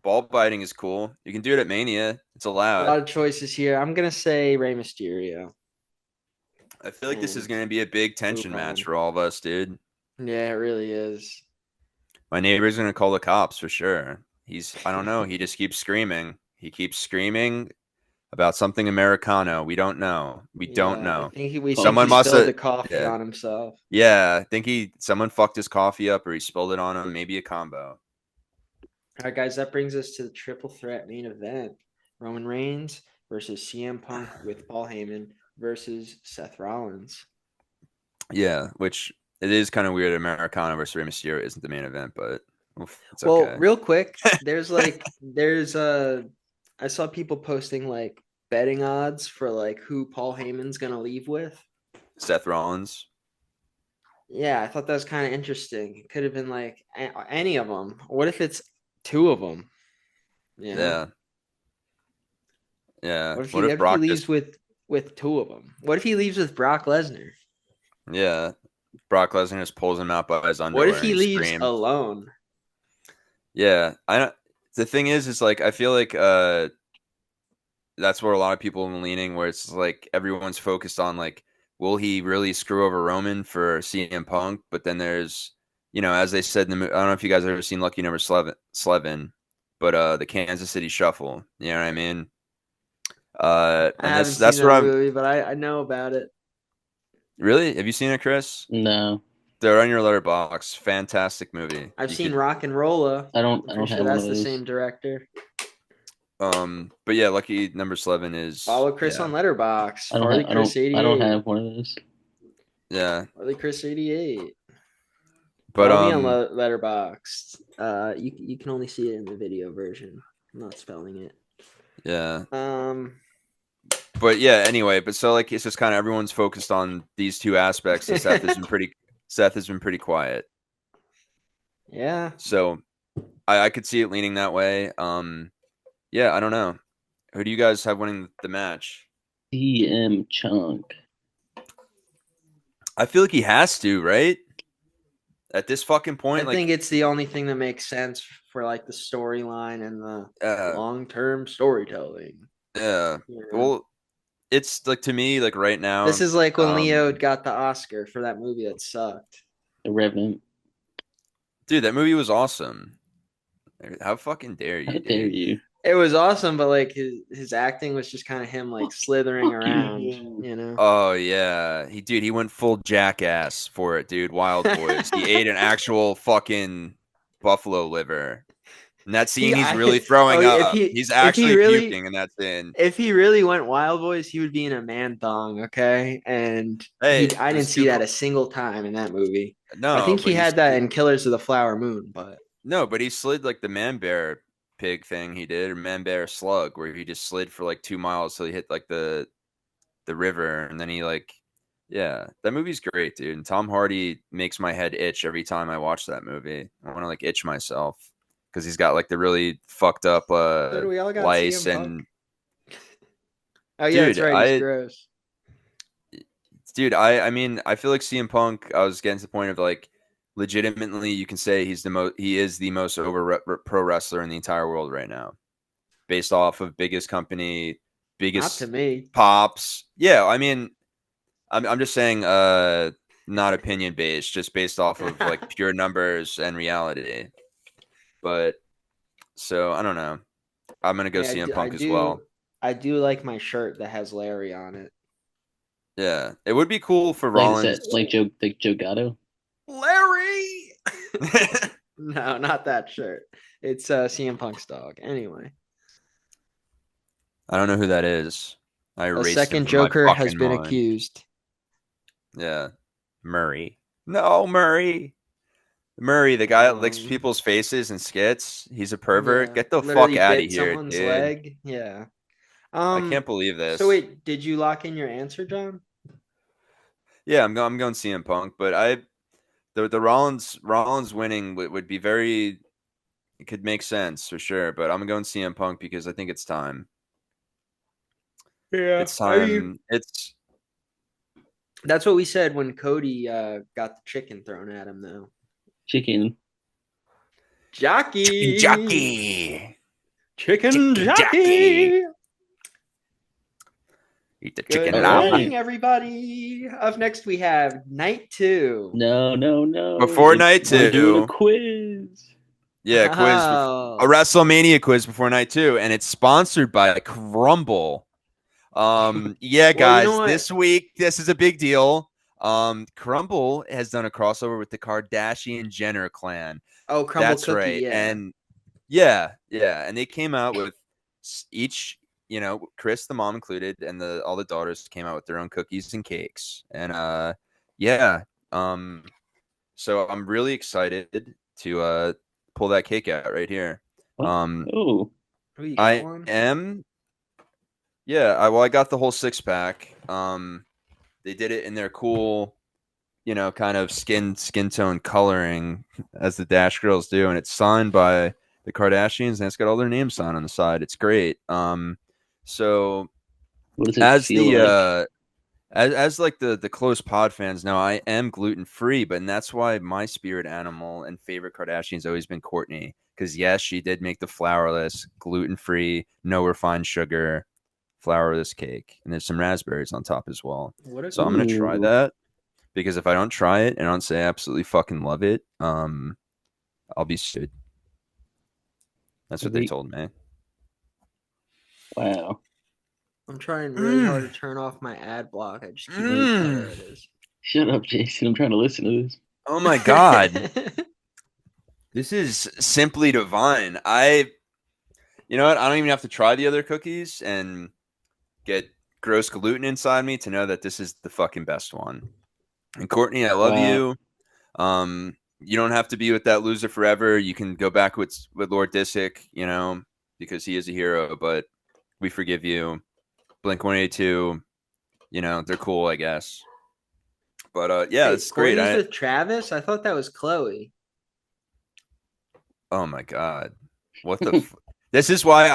Ball biting is cool. You can do it at Mania. It's A allowed. lot of choices here. I'm gonna say Rey Mysterio I feel like this is and going to be a big move tension match on. for all of us, dude. Yeah, it really is. My neighbor's going to call the cops for sure. I don't know. He just keeps screaming. He keeps screaming about something Americano. We don't know. We don't Yeah, know. we think he Someone must spilled have, the coffee yeah. on himself. Yeah. I think someone fucked his coffee up or he spilled it on him. Maybe a combo. All right, guys, that brings us to the triple threat main event: Roman Reigns versus CM Punk with Paul Heyman versus Seth Rollins. Yeah. Which it is kind of weird. Americano versus Rey Mysterio isn't the main event, but it's Well, okay. real quick, there's I saw people posting like betting odds for like who Paul Heyman's gonna leave with. Seth Rollins. Yeah, I thought that was kind of interesting. It could have been like any of them. What if it's two of them? You know, Yeah. Yeah. what if What if he Brock leaves just, with two of them? What if he leaves with Brock Lesnar? yeah. Brock Lesnar just pulls him out by his What if underwear and he he leaves screams. alone? Yeah, I don't. The thing is like I feel like that's where a lot of people are leaning, where it's like everyone's focused on like, will he really screw over Roman for CM Punk? But then there's, as they said in the, I don't know if you guys have ever seen Lucky Number Slevin, but the Kansas City Shuffle. You know what I mean? I And haven't this seen that's what that I'm movie, but I know about it. really. Have you seen it, Chris? No, They're on your letterbox. Fantastic movie. I've You seen could Rock and Rolla. I don't. I'm I pretty don't sure have one of that's the those. same director. but yeah, Lucky Number Slevin is Follow Chris yeah. on Letterbox. I don't have. Farley Chris I don't 88. have one of those. Yeah. Farley Chris 88. But Follow me on Letterbox. You can only see it in the video version. I'm not spelling it. yeah. Um, But yeah, anyway, but so like it's just kind of everyone's focused on these two aspects and Seth has been pretty quiet. yeah. So I could see it leaning that way. Yeah, I don't know. Who do you guys have winning the match? CM Chunk. I feel like he has to, right? At this fucking I point, think like it's the only thing that makes sense for like the storyline and the uh long-term storytelling. yeah. Yeah. Well, it's like to me, like right This now, is like when Leo got the Oscar for that movie that sucked. The Revenant. dude, that movie was awesome. How fucking dare How you, dare dude? you? It was awesome, but like his acting was just kind of him like slithering Fuck you. around, you know. Oh yeah, he went full jackass for it, dude. Wild Boys. He ate an actual fucking buffalo liver. In that scene, he's really Oh, throwing up. He's actually puking in that scene. if he really went Wild Boys, he would be in a man thong, okay? And Hey, I didn't this see dude. that a single time in that movie. I No, think but he had that in Killers of the Flower Moon, but he slid like the man bear pig thing he did, or man bear slug, where he just slid for like 2 miles till he hit like the river, and then he like Yeah, that movie's great, dude. And Tom Hardy makes my head itch every time I watch that movie. I want to like itch myself because he's got like the really fucked up So do we all got lice CM Punk? and Oh yeah, that's dude, right. He's gross. I mean, I feel like CM Punk. I was getting to the point of like, legitimately, you can say he is the most over pro wrestler in the entire world right now, based off of biggest company, Not to biggest me. pops. Yeah, I mean, I'm just saying, not opinion based, just based off of like pure numbers and reality. But so I don't know. I'm gonna go Hey, CM I Punk as do, well. I do like my shirt that has Larry on it. Yeah, it would be cool for Like is that Rollins. like Joe Gatto? Larry. No, not that shirt. It's CM Punk's dog. Anyway, I don't know who that is. I a erased him second from my Joker has fucking been mind. accused. Yeah, Murray. No, Murray. Murray, the guy that licks Um, people's faces and skits. He's a pervert. yeah, Get the fuck literally out of bit here, someone's dude. leg. Yeah. I can't believe So this. wait, did you lock in your answer, John? Yeah, I'm going CM Punk, but the Rollins winning would be very, it could make sense for sure, but I'm going CM Punk because I think it's time. Yeah, It's I mean, time. It's that's what we said when Cody got the chicken thrown at him, though. Chicken. chicken Jockey, jockey. chicken Chicken jockey. jockey. Eat the Good chicken All llama. morning, right. everybody. Up next, we have night two. No, no, no. Before night We're doing a two, quiz. yeah, quiz, a Oh, Wrestlemania quiz before night two, and it's sponsored by Crumble. Yeah, well, you know guys, what? this week this is a big deal. Crumble has done a crossover with the Kardashian Jenner clan. Oh, crumble That's cookie. right, Yeah. and yeah, and they came out with each, Chris, the mom included, and the all the daughters came out with their own cookies and cakes, and yeah, um, so I'm really excited to pull that cake out right here. What? Um, Oh, Oh, you got I one? am, yeah, I got the whole 6 pack. They did it in their cool, kind of skin tone coloring as the Dash Girls do, and it's signed by the Kardashians, and it's got all their names signed on the side. It's great. So what does it as feel the like? as like the close pod fans know, I am gluten free, but and that's why my spirit animal and favorite Kardashian's always been Courtney. Because yes, she did make the flourless, gluten free, no refined sugar, flourless cake, and there's some raspberries on top as well. What a So I'm gonna try Ooh, that because if I don't try it and I don't say I absolutely fucking love it, I'll be sued. That's what they we, told me. wow. I'm trying really hard Mm, to turn off my ad block. I just keep. Oh, there mm. it is. Shut up, Jason. I'm trying to listen to this. Oh my god, this is simply divine. You know what? I don't even have to try the other cookies and get gross gluten inside me to know that this is the fucking best one. And Courtney, I love Wow. you. You don't have to be with that loser forever. You can go back with Lord Disick, because he is a hero. But we forgive you. Blink 182. They're cool, I guess. But yeah, Wait, it's great. Courtney's with Travis? I thought that was Chloe. Oh my god, what the? This is why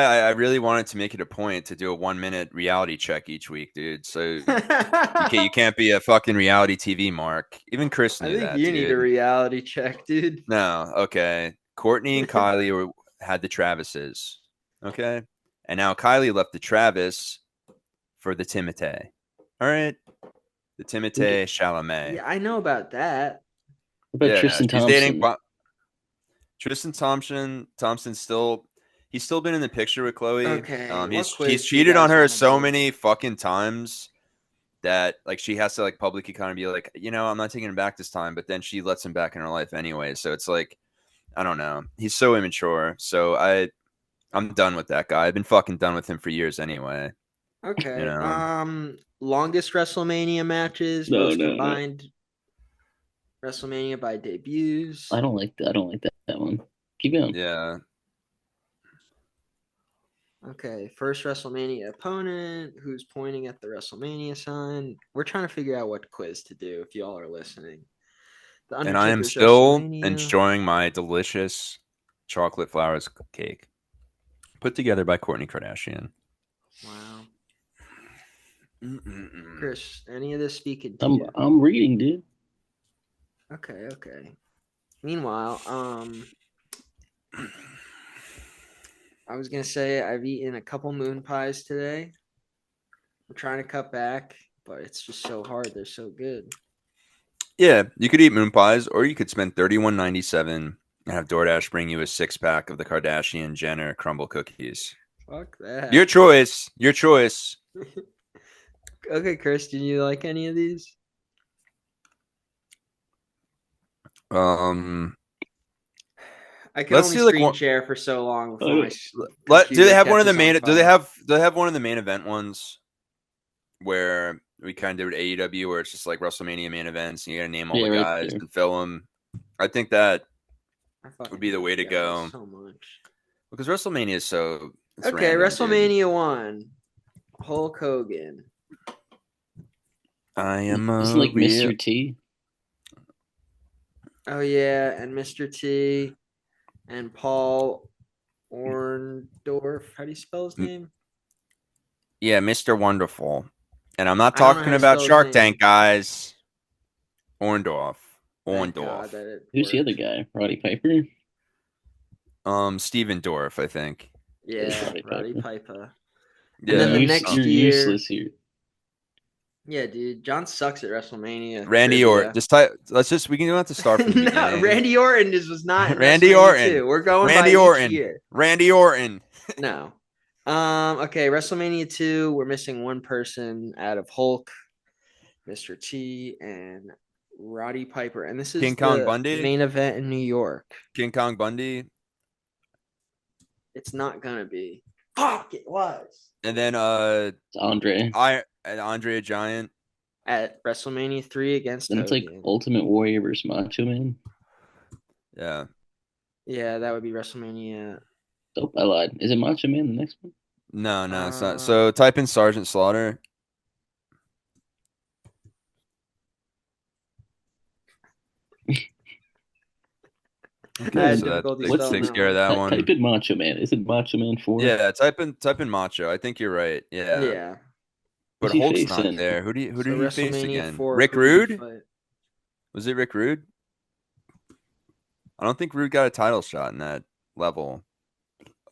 I really wanted to make it a point to do a 1 minute reality check each week, dude. So you I can't be a fucking reality TV mark. Even Chris knew think that, you need a dude. reality check, dude. No, okay. Courtney and Kylie had the Travises, okay, and now Kylie left the Travis for the Timotei. All right, the What Timotei Chalamet. Yeah, I know about that. about Yeah, Tristan she's dating Thompson? Tristan Thompson. He's still been in the picture with Chloe. Okay, what He's quiz do you cheated on guys her want to so do? many fucking times that like she has to like publicly kind of be like, I'm not taking him back this time, but then she lets him back in her life anyway. So it's like, I don't know. He's so immature. So I'm done with that guy. I've been fucking done with him for years anyway. You Okay. know. Longest WrestleMania matches, No, most no, no. combined WrestleMania by debuts. I don't like that. I don't like that one. Keep going. Yeah. Okay, first WrestleMania opponent who's pointing at the WrestleMania sign. We're trying to figure out what quiz to do if y'all are listening. The And I am Undertaker's still WrestleMania. enjoying my delicious chocolate flowers cake put together by Kourtney Kardashian. Wow. Mm-mm-mm. Chris, any of this speaking to you? I'm reading, dude. Okay. Meanwhile, I was gonna say I've eaten a couple moon pies today. I'm trying to cut back, but it's just so hard. They're so good. Yeah, you could eat moon pies, or you could spend $31.97 and have DoorDash bring you a 6-pack of the Kardashian Jenner crumble cookies. Fuck that. Your choice. Your choice. Okay, Chris, did you like any of these? Um, I could let's only do like screen one. share for so long before Oh, my Do they computer have one of the catches main? on Do they fire. have? Do they have one of the main event ones where we kind of did AEW, where it's just like WrestleMania main events, and you got to name all yeah, the right guys there. and fill them. I think that I would fucking be the hate way to you guys go so much. because WrestleMania is so it's Okay, random, dude. WrestleMania 1. Hulk Hogan. I am Isn't a like real. Mr. T? Oh yeah, and Mr. T and Paul Orndorff. How do you spell his name? Yeah, Mr. Wonderful. And I'm not I don't know how talking to about spell his Shark name. Tank, guys. Orndorff. Thank Orndorff. God that it Who's the worked. other guy? Roddy Piper? Steven Dorff, I think. It's Yeah, Roddy Roddy Piper. Piper. And then Yeah. the You're next year, useless here. yeah, dude, John sucks at WrestleMania Randy Orton. trivia. Just type. We can have to start from the No, beginning. Randy Orton was not in Randy WrestleMania Orton. 2. We're going by Randy each Orton. year. Randy Orton. No. Okay, WrestleMania 2, we're missing one person out of Hulk, Mr. T, and Roddy Piper. And this King is Kong the Bundy. main event in New York. King Kong Bundy. It's not gonna be. Fuck, it was. And then It's Andre. Andre Giant. At WrestleMania 3 against Then it's like Hogan. Ultimate Warrior versus Macho Man. Yeah. Yeah, that would be WrestleMania. Oh, I lied. Is it Macho Man the next one? No, it's not. So type in Sergeant Slaughter. I Okay, had so that difficulty spelling takes that care of one. that one. Type in Macho Man. Is it Macho Man 4? Yeah, type in Macho. I think you're right. Yeah. Yeah. But Who's he Hulk's not facing? there. Who So did he face WrestleMania again? 4, Rick who did he Rude? fight? Was it Rick Rude? I don't think Rude got a title shot in that level.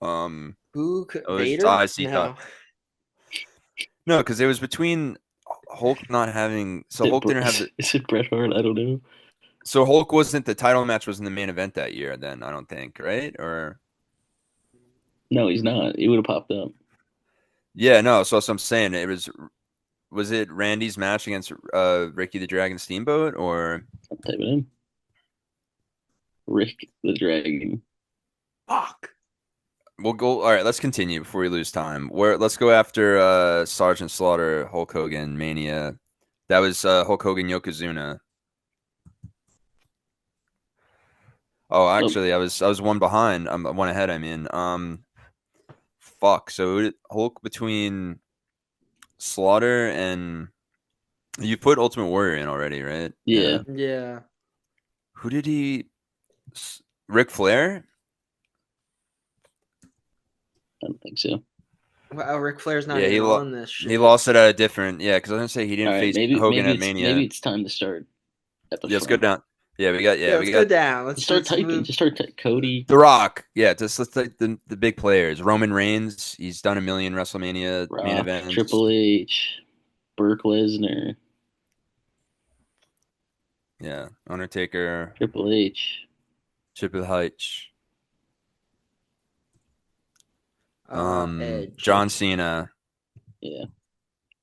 It was Vader? IC No. No, because it was between Hulk not having. So Hulk didn't have the. Is it Bret Hart? I don't know. So Hulk wasn't the title match was in the main event that year. Then I don't think right or No, he's not. He would have popped up. yeah no. So that's what I'm saying. It was it Randy's match against Ricky the Dragon Steamboat or I'll type it in. Rick the Dragon. Fuck. we'll go. All right, let's continue before we lose time. Let's go after Sergeant Slaughter Hulk Hogan Mania. That was Hulk Hogan Yokozuna. Oh, actually, I was one behind. I'm one ahead. I mean, fuck. So Hulk between Slaughter and you put Ultimate Warrior in already, right? Yeah. Yeah. Who did he? Ric Flair? I don't think so. Wow, Ric Flair's not Yeah, even on this he shit. lost it at a different. Yeah, because I was gonna say he All didn't right, face Hogan at Mania. maybe it's time to start at the Yeah, let's go front. down. Yeah, Yeah, let's go down. Just start typing. Just start Cody. The Rock. Yeah, let's take the big players. Roman Reigns. He's done a million WrestleMania main Rock, events. Triple H, Brock Lesnar, Yeah, Undertaker. Triple H. Triple H. Edge. John Cena. Yeah.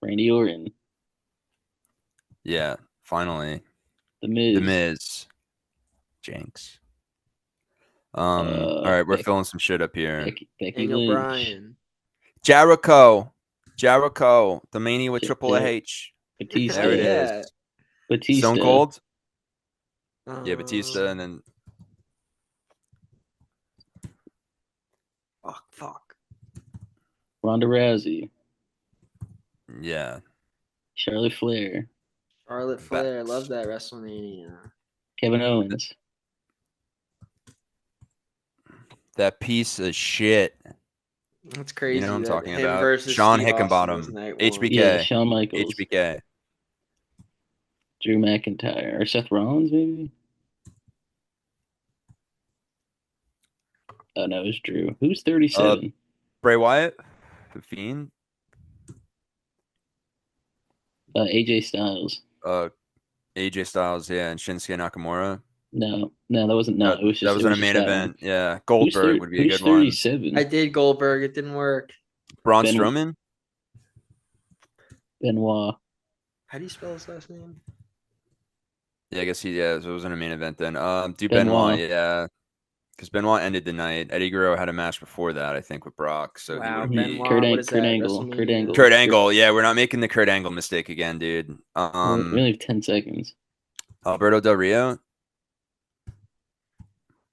Randy Orton. Yeah, finally. The Miz. The Miz. Jinx. All right, we're filling some shit up here. Becky Daniel Lynch. Bryan. Jericho. The Mania with Triple Yeah. H. Batista. There it Yeah. is. Batista. Stone Cold. Um, Yeah, Batista, and then Fuck. Ronda Rousey, Yeah. Charlotte Flair, Charlotte Flair, love that WrestleMania. Kevin Owens. That piece of shit. It's You know what crazy I'm that talking him about? versus Sean Steve Austin was Hickenbottom. night one. Yeah, HBK. Shawn Michaels, HBK. Drew McIntyre, or Seth Rollins, maybe. Oh no, it's Drew. Who's 37? Bray Wyatt. The Fiend. AJ Styles. AJ Styles, yeah, and Shinsuke Nakamura. No, that wasn't. No, That, it was that just. was It in a was just main that one. event. Yeah. Goldberg would be a Who's good one. 37? I did Goldberg. It didn't work. Braun Ben- Strowman? Benoit. How do you spell his last name? Yeah, I guess so it was in a main event then. Do Benoit. yeah. Because Benoit ended the night. Eddie Guerrero had a match before that, I think, with Brock. So he Wow, would be Benoit. What is Kurt that? Angle. Kurt WrestleMania. Angle. Kurt Angle. Yeah, we're not making the Kurt Angle mistake again, dude. We only have 10 seconds. Alberto Del Rio.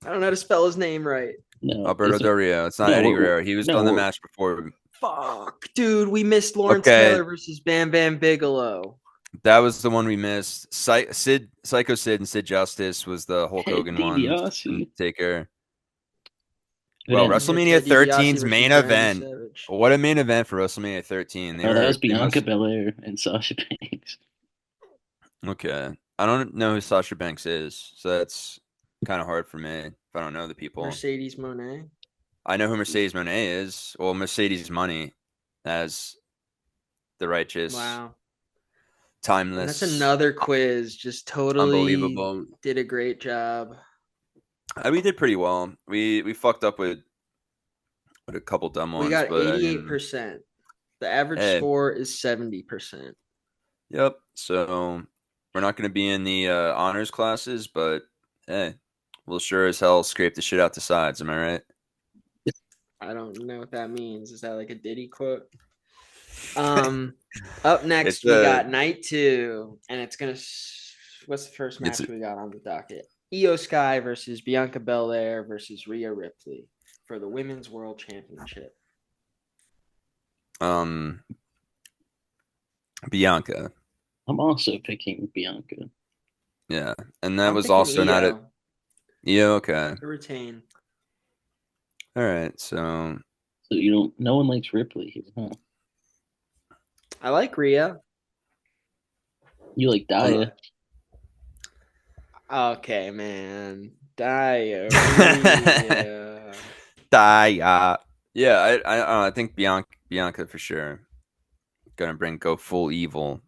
I don't know how to spell his name right. No, Alberto Del Rio. It's not no, Eddie we're- Guerrero. He was no, on the we're- match before. Fuck, dude, we missed Lawrence Okay. Taylor versus Bam Bam Bigelow. That was the one we missed. Psycho Sid and Sid Justice was the Hulk Ted Hogan one. DiBiase. Taker. Who Well, didn't- WrestleMania Ted DiBiase 13's versus main Randy event. Savage. What a main event for WrestleMania 13. that was Bianca Belair and Sasha Banks. Okay. I don't know who Sasha Banks is, so that's kind of hard for me if I don't know the people. Mercedes Moné. I know who Mercedes Moné is. Well, Mercedes Money as the righteous, Wow. timeless. And that's another quiz. Just totally Unbelievable. did a great job. We did pretty well. We fucked up with a couple dumb ones. We got but 88%. The average score is 70%. Yep. So we're not going to be in the honors classes, but hey, we'll sure as hell scrape the shit out the sides. Am I right? I don't know what that means. Is that like a Diddy quote? Up next, we got night 2, and it's gonna. What's the first match we got on the docket? Io Sky versus Bianca Belair versus Rhea Ripley for the Women's World Championship. Bianca. I'm also picking Bianca. Yeah, and that I'm was picking also Io. not a. Yeah, okay. To retain. All right, so you don't. No one likes Ripley here, huh? I like Rhea. You like Daya. Okay, man. Daya. Rhea. Daya. Yeah, I think Bianca for sure. Gonna go full evil.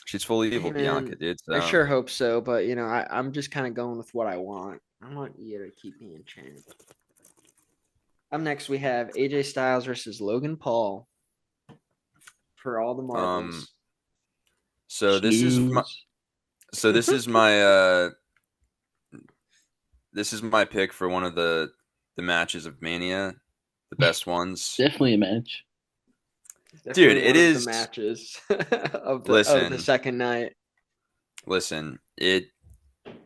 She's full evil, Hey, Bianca, man, dude. So. I sure hope so, but I'm just kind of going with what I want. I want Io to keep being champ. Up next, we have AJ Styles versus Logan Paul for all the marbles. So this is my this is my pick for one of the matches of Mania, the best ones. Definitely a match. Dude, it is the matches of the second night. Listen,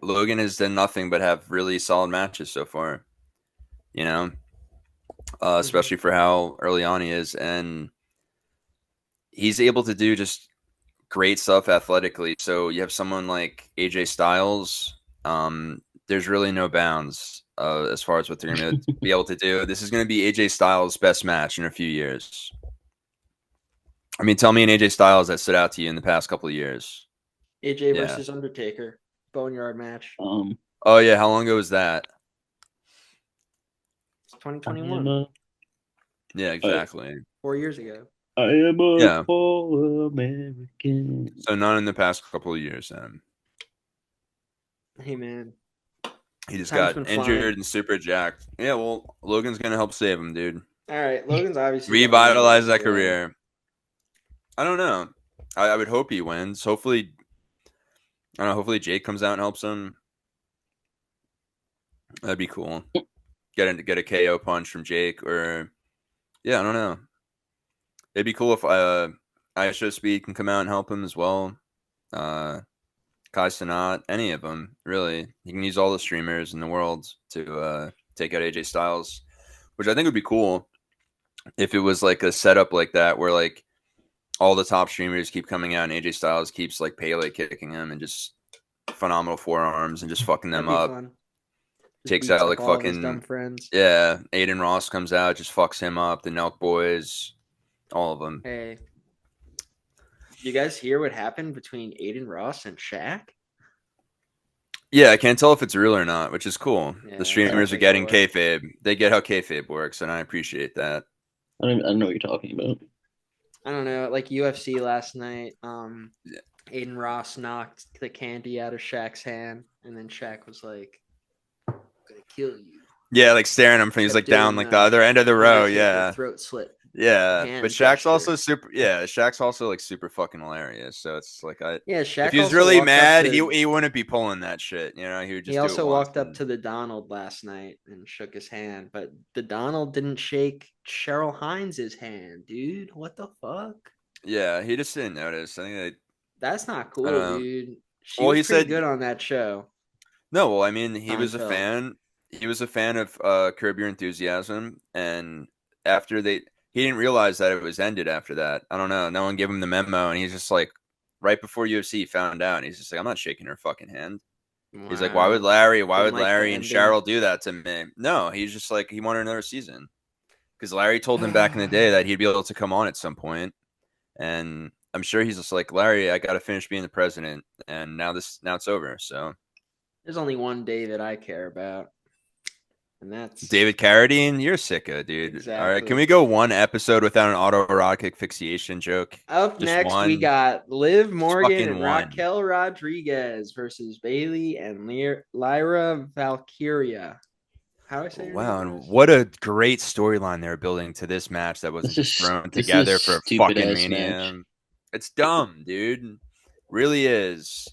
Logan has done nothing but have really solid matches so far. You know, especially for how early on he is, and he's able to do just great stuff athletically. So you have someone like AJ Styles. There's really no bounds as far as what they're going to be able to do. This is going to be AJ Styles' best match in a few years. I mean, tell me an AJ Styles that stood out to you in the past couple of years. AJ versus Undertaker, Boneyard match. Oh yeah, how long ago was that? It's 2021. Yeah, exactly. 4 years ago. I am a full American. So not in the past couple of years, then. Hey man, he just got injured and super jacked. Yeah, well, Logan's gonna help save him, dude. All right, Logan's obviously revitalize that career. I don't know. I would hope he wins. Hopefully, I don't know. Hopefully, Jake comes out and helps him. That'd be cool. Get a KO punch from Jake, or I don't know. It'd be cool if ISO Speed can come out and help him as well. Kai Cenat, any of them, really. He can use all the streamers in the world to take out AJ Styles, which I think would be cool. if it was like a setup like that where like all the top streamers keep coming out and AJ Styles keeps like Pele kicking him and just phenomenal forearms and just fucking That'd them be up. fun. Just Takes beats out up like all of his fucking dumb friends. yeah. Aiden Ross comes out, just fucks him up. The Nelk boys, all of them. Hey, you guys hear what happened between Aiden Ross and Shaq? Yeah, I can't tell if it's real or not, which is cool. The Yeah, that's streamers are definitely getting for. kayfabe. They get how kayfabe works, and I appreciate that. I don't know what you're talking about. I don't know, like UFC last night. Yeah, Aiden Ross knocked the candy out of Shaq's hand, and then Shaq was like, "I'm gonna kill you." yeah, like staring at him. He's Kept like down doing like the other end of the the row. Undertaker Yeah, throat slit yeah. But hand Shaq's gesture. also super. Yeah, Shaq's also like super fucking hilarious. So it's like Yeah, if Shaq he was also really walked up mad, to. he wouldn't be pulling that shit. You know, he would He just do it also once. walked up And to the Donald last night and shook his hand, but the Donald didn't shake Cheryl Hines's hand, dude. What the fuck? yeah, he just didn't notice. I think That's not I don't cool, know. dude. She Well, was he pretty said good on that show, no. Well, I mean, he was a Seinfeld. fan. He was a fan of Curb Your Enthusiasm, and after he didn't realize that it was ended after that. I don't know. No one gave him the memo, and he's just like, right before UFC he found out, and he's just like, I'm not shaking her fucking hand. He's like, Wow. Why Didn't would like the Larry and ending. Cheryl do that to me? No, he's just like, he wanted another season because Larry told him back in the day that he'd be able to come on at some point, and I'm sure he's just like, Larry, I got to finish being the president, and now it's over. So There's only one David I care about, and that's David Carradine, you're sicko, dude. All right, can exactly. we go one episode without an autoerotic asphyxiation joke? Up Just next, we one, got Liv just Morgan fucking and one. Raquel Rodriguez versus Bailey and Lyra Valkyria. How do I say your name, Wow, and Chris? what a great storyline they're building to this match that wasn't just thrown This is a together for stupid fucking ass match. Mania. It's dumb, dude. Really is.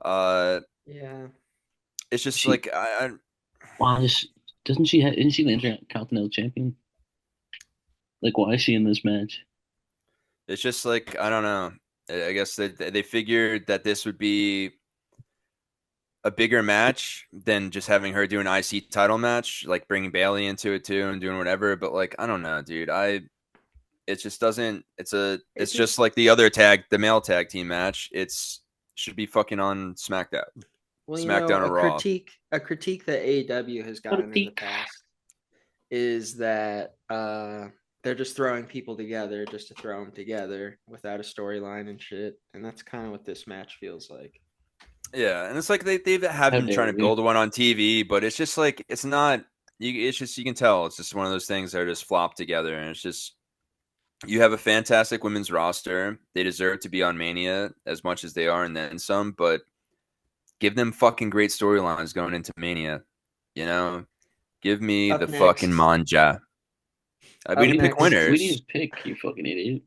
Uh, Yeah. it's just She like why is doesn't she have isn't she the Intercontinental Champion? Like why is she in this match? it's just like I don't know. I guess they figured that this would be a bigger match than just having her do an IC title match, like bringing Bailey into it too and doing whatever. But like I don't know, dude. It just doesn't. It It's just just like the male tag team match. It's should be fucking on SmackDown, well, SmackDown or Raw. a critique that AEW has gotten in the Critique. past is that they're just throwing people together just to throw them together without a storyline and shit. And that's kind of what this match feels like. Yeah, and it's like they have How been trying dare to you? build one on TV, but it's just like it's not. It's just you can tell it's just one of those things that are just flopped together, and it's just you have a fantastic women's roster. They deserve to be on Mania as much as they are, and then some. But give them fucking great storylines going into Mania. You know, give me Up the fucking next, manja. We up didn't pick next. We need winners. to pick, you fucking idiot.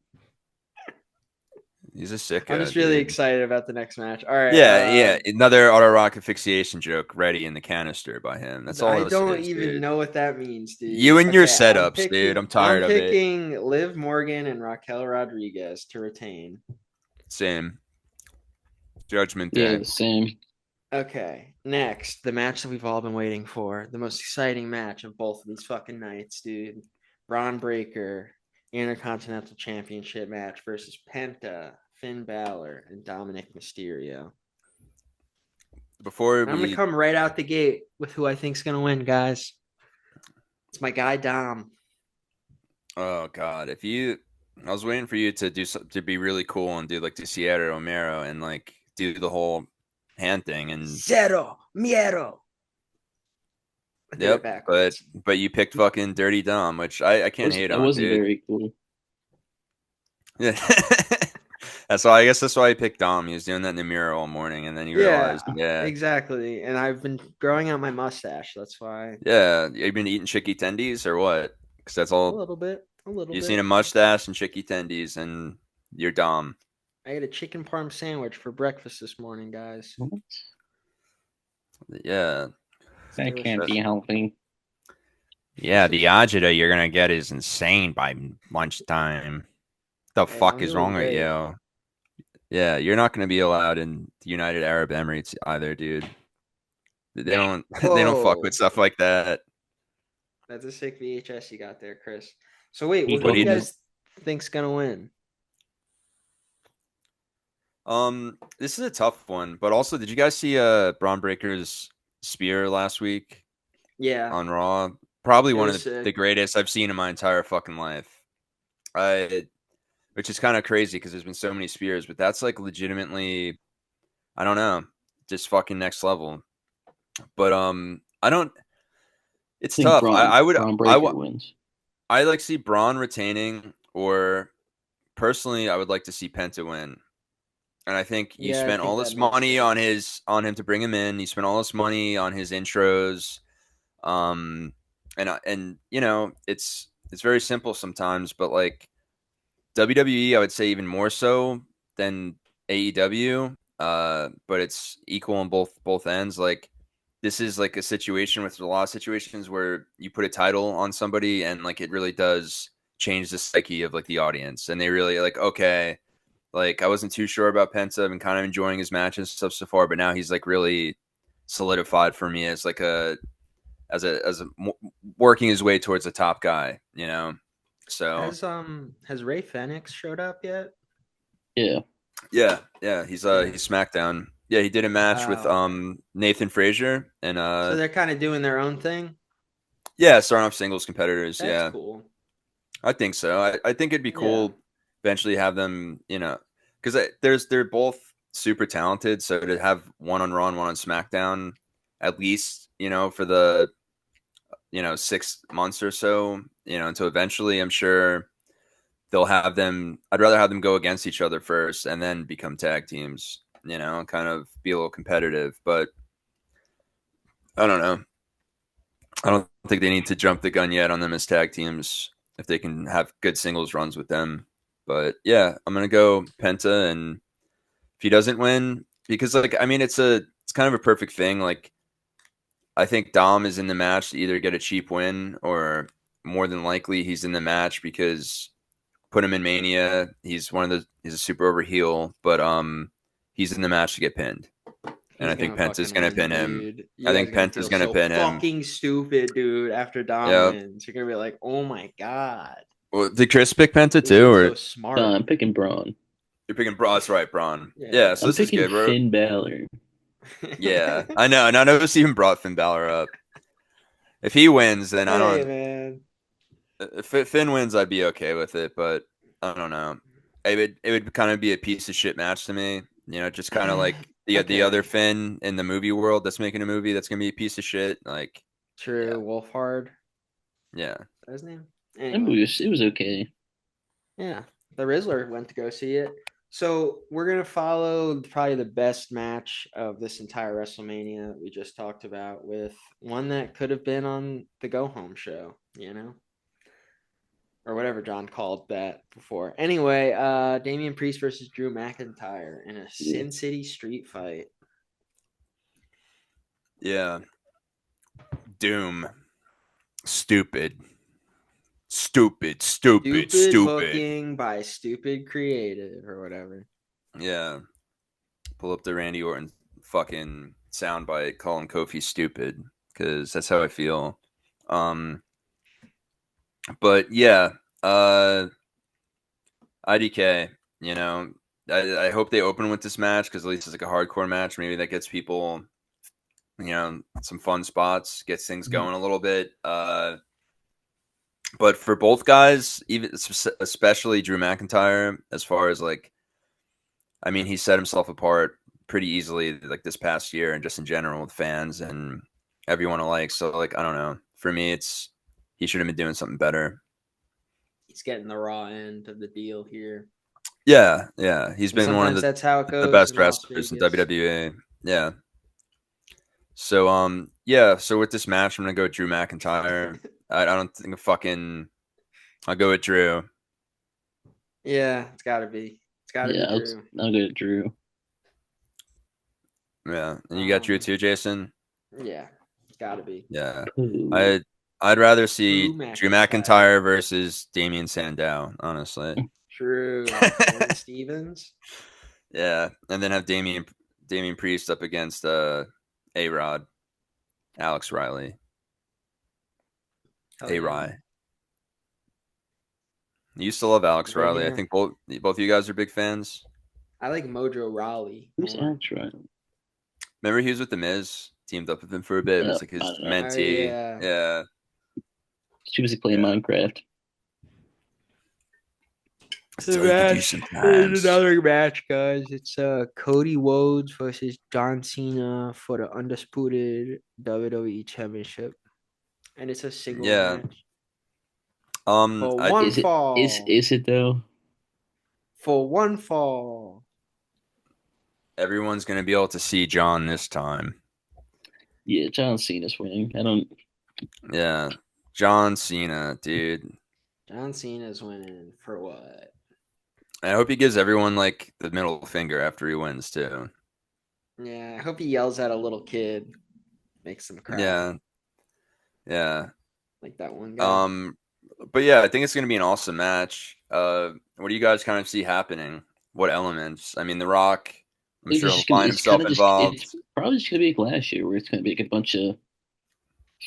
He's a I'm sicko, just really dude. excited about the next match. All right. Yeah, yeah. Another auto rock asphyxiation joke ready in the canister by him. That's all I this don't is, even dude. know what that means, dude. You and your Okay, setups, dude. I'm I'm tired of it. picking Liv Morgan and Raquel Rodriguez to retain. Same. Judgment Yeah, Day. the same. Okay, next, the match that we've all been waiting for, the most exciting match of both of these fucking nights, dude. Braun Breaker Intercontinental Championship match versus Penta, Finn Balor, and Dominic Mysterio. Before And I'm gonna we come right out the gate with who I think's gonna win, guys. It's my guy Dom. oh god, if you I was waiting for you to to be really cool and do like the Sierra Romero and like do the whole hand thing and Zero miedo. I did it yep, but backwards. you picked fucking Dirty Dom, which I can't hate That on, wasn't dude. very cool. Yeah. That's why I guess that's why I picked Dom. He was doing that in the mirror all morning and then he Yeah, realized, yeah. exactly. And I've been growing out my mustache. That's why Yeah, you been eating chicky tendies or what? Because that's a all little bit, a little you've seen a bit. mustache and chicky tendies, and you're Dom. I ate a chicken parm sandwich for breakfast this morning, guys. What? Yeah, It's That can't be delicious. helping. yeah. The agita you're gonna get is insane by lunchtime. The Hey, fuck I'm is doing wrong with great. you? Yeah, you're not gonna be allowed in the United Arab Emirates either, dude. They don't they don't fuck with Whoa, stuff like that. that's a sick VHS you got there, Chris. So wait, He well, who But do you he, fucking guys think's gonna win? this is a tough one. But also, did you guys see Braun Breaker's spear last week Yeah, on Raw? Probably it one was of the sick. greatest I've seen in my entire fucking life. I, which is kind of crazy because there's been so many spears, but that's like legitimately, I don't know, just fucking next level. But I don't. It's think tough. Braun Breaker wins. I like see Braun retaining, or personally, I would like to see Penta win. And I think you Yeah, I spent think all that this makes money sense. on him to bring him in. You spent all this money on his intros. Um, and you know it's very simple sometimes, but like WWE, I would say even more so than AEW. But it's equal on both ends. Like this is like a situation with a lot of situations where you put a title on somebody and like it really does change the psyche of like the audience, and they really like okay. Like I wasn't too sure about Penta. I've been kind of enjoying his matches and stuff so far, but now he's like really solidified for me as like a working his way towards a top guy, you know. So Has Ray Fenix showed up yet? Yeah, yeah, Yeah. he's SmackDown. Yeah, he did a match with Oh, okay. Nathan Frazier and So they're kind of doing their own thing. yeah, starting off singles competitors. That's Yeah, cool. I think so. I think it'd be Yeah. cool eventually have them, you know, because they're both super talented. So to have one on Raw and one on SmackDown, at least you know for the 6 months or so, you know, until eventually, I'm sure they'll have them. I'd rather have them go against each other first and then become tag teams. You know, kind of be a little competitive. But I don't know. I don't think they need to jump the gun yet on them as tag teams if they can have good singles runs with them. But yeah, I'm gonna go Penta, and if he doesn't win, because like I mean, it's kind of a perfect thing. Like I think Dom is in the match to either get a cheap win or more than likely he's in the match because put him in Mania. He's a super over heel, but he's in the match to get pinned, and He's I think gonna Penta's fucking gonna win, pin him. dude. You I guys think are gonna Penta's feel gonna so pin him. fucking stupid, dude, after Dom Yeah. wins. You're gonna be like, oh my god. Well, did Chris pick Penta This too, dude's or so smart. I'm picking Braun. you're picking Braun? That's right, Braun. Yeah. Yeah. So I'm this is picking good. We're Finn Balor. yeah. I know. And I noticed even brought Finn Balor up. If he wins, then I Hey don't. man. If Finn wins, I'd be okay with it, but I don't know. It would kind of be a piece of shit match to me. You know, just kind of like the Okay. other Finn in the movie world that's making a movie that's gonna be a piece of shit. Like, yeah, True. Wolfhard. Is yeah, that his name? That Anyway. movie was okay. Yeah. The Rizzler went to go see it. So we're gonna follow probably the best match of this entire WrestleMania that we just talked about with one that could have been on the go home show, or whatever John called that before. Anyway, Damian Priest versus Drew McIntyre in a Yeah, Sin City street fight. yeah. Doom, stupid, stupid, stupid, Stupid stupid. booking by stupid creative or whatever. Yeah, pull up the Randy Orton fucking soundbite calling Kofi stupid because that's how I feel. Um, but yeah, uh, IDK, you know, I hope they open with this match because at least it's like a hardcore match. Maybe that gets people, you know, some fun spots, gets things Mhm. going a little bit. But for both guys, even especially Drew McIntyre, as far as like, I mean, he set himself apart pretty easily like this past year and just in general with fans and everyone alike. So like, I don't know. For me, it's he should have been doing something better. He's getting the raw end of the deal here. Yeah, yeah. He's And been one of sometimes that's how it the goes best in Las wrestlers in Vegas. WWE. Yeah. So yeah, so with this match I'm gonna go with Drew McIntyre. I don't think I'll go with Drew. Yeah, it's gotta be. It's gotta be yeah. Drew. I'll go to Drew. Yeah. And you got Drew Um, too, Jason? yeah, it's gotta be. Yeah. Ooh. I I'd rather Drew see Drew McIntyre. McIntyre versus Damian Sandow, honestly. True. Kevin Stevens. Yeah. And then have Damian Priest up against A Rod, Alex Riley. Hell A yeah. Rye. You used to love Alex Right Riley. I here. think both of you guys are big fans. I like Mojo Raleigh Who's more. Alex Ryan? Remember he was with the Miz, teamed up with him for a bit. It was like I his don't know. Oh mentee. yeah. Yeah, She was playing yeah. Minecraft. That's The all you could do match is sometimes. another match, guys. It's Cody Rhodes versus John Cena for the undisputed WWE Championship, and it's a single Yeah. match Um, for I one Is it? Is fall. is it though? For one fall. everyone's gonna be able to see John this time. Yeah, John Cena's winning. I don't. Yeah. John Cena, dude. John Cena's winning for what? I hope he gives everyone like the middle finger after he wins too. Yeah, I hope he yells at a little kid, makes them cry, Yeah. Yeah. like that one guy. Um, but yeah, I think it's gonna be an awesome match. What do you guys kind of see happening? What elements? I mean, The Rock, I'm It's sure he'll just gonna. find It's kind himself of just. It's involved. probably just gonna be like last year, where it's gonna be like a bunch of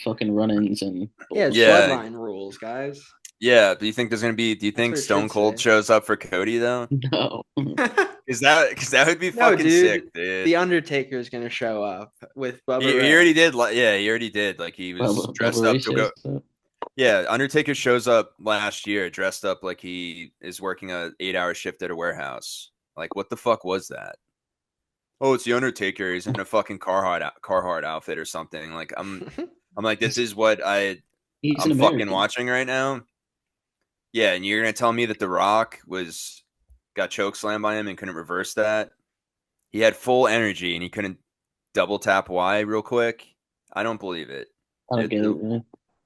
fucking run-ins and Yeah, it's bullshit. Yeah, bloodline rules, guys. yeah. Do you That's think what it Stone should Cold say. shows up for Cody though? No, Because that would be No, fucking sick, dude. dude. The Undertaker's gonna show up with He, Bubba he Ray. already did. Yeah, he already did. Like he was Bubba dressed Ray up to go. shows up. Yeah, Undertaker shows up last year dressed up like he is working a 8-hour shift at a warehouse. Like, what the fuck was that? Oh, it's the Undertaker. He's in a fucking Carhartt outfit or something. Like, I'm like, this He's is what he's an I'm fucking American. watching right now. Yeah, and you're gonna tell me that The Rock got choke slammed by him and couldn't reverse that? He had full energy and he couldn't double tap Y real quick. I don't believe it. I don't It get it, the, man.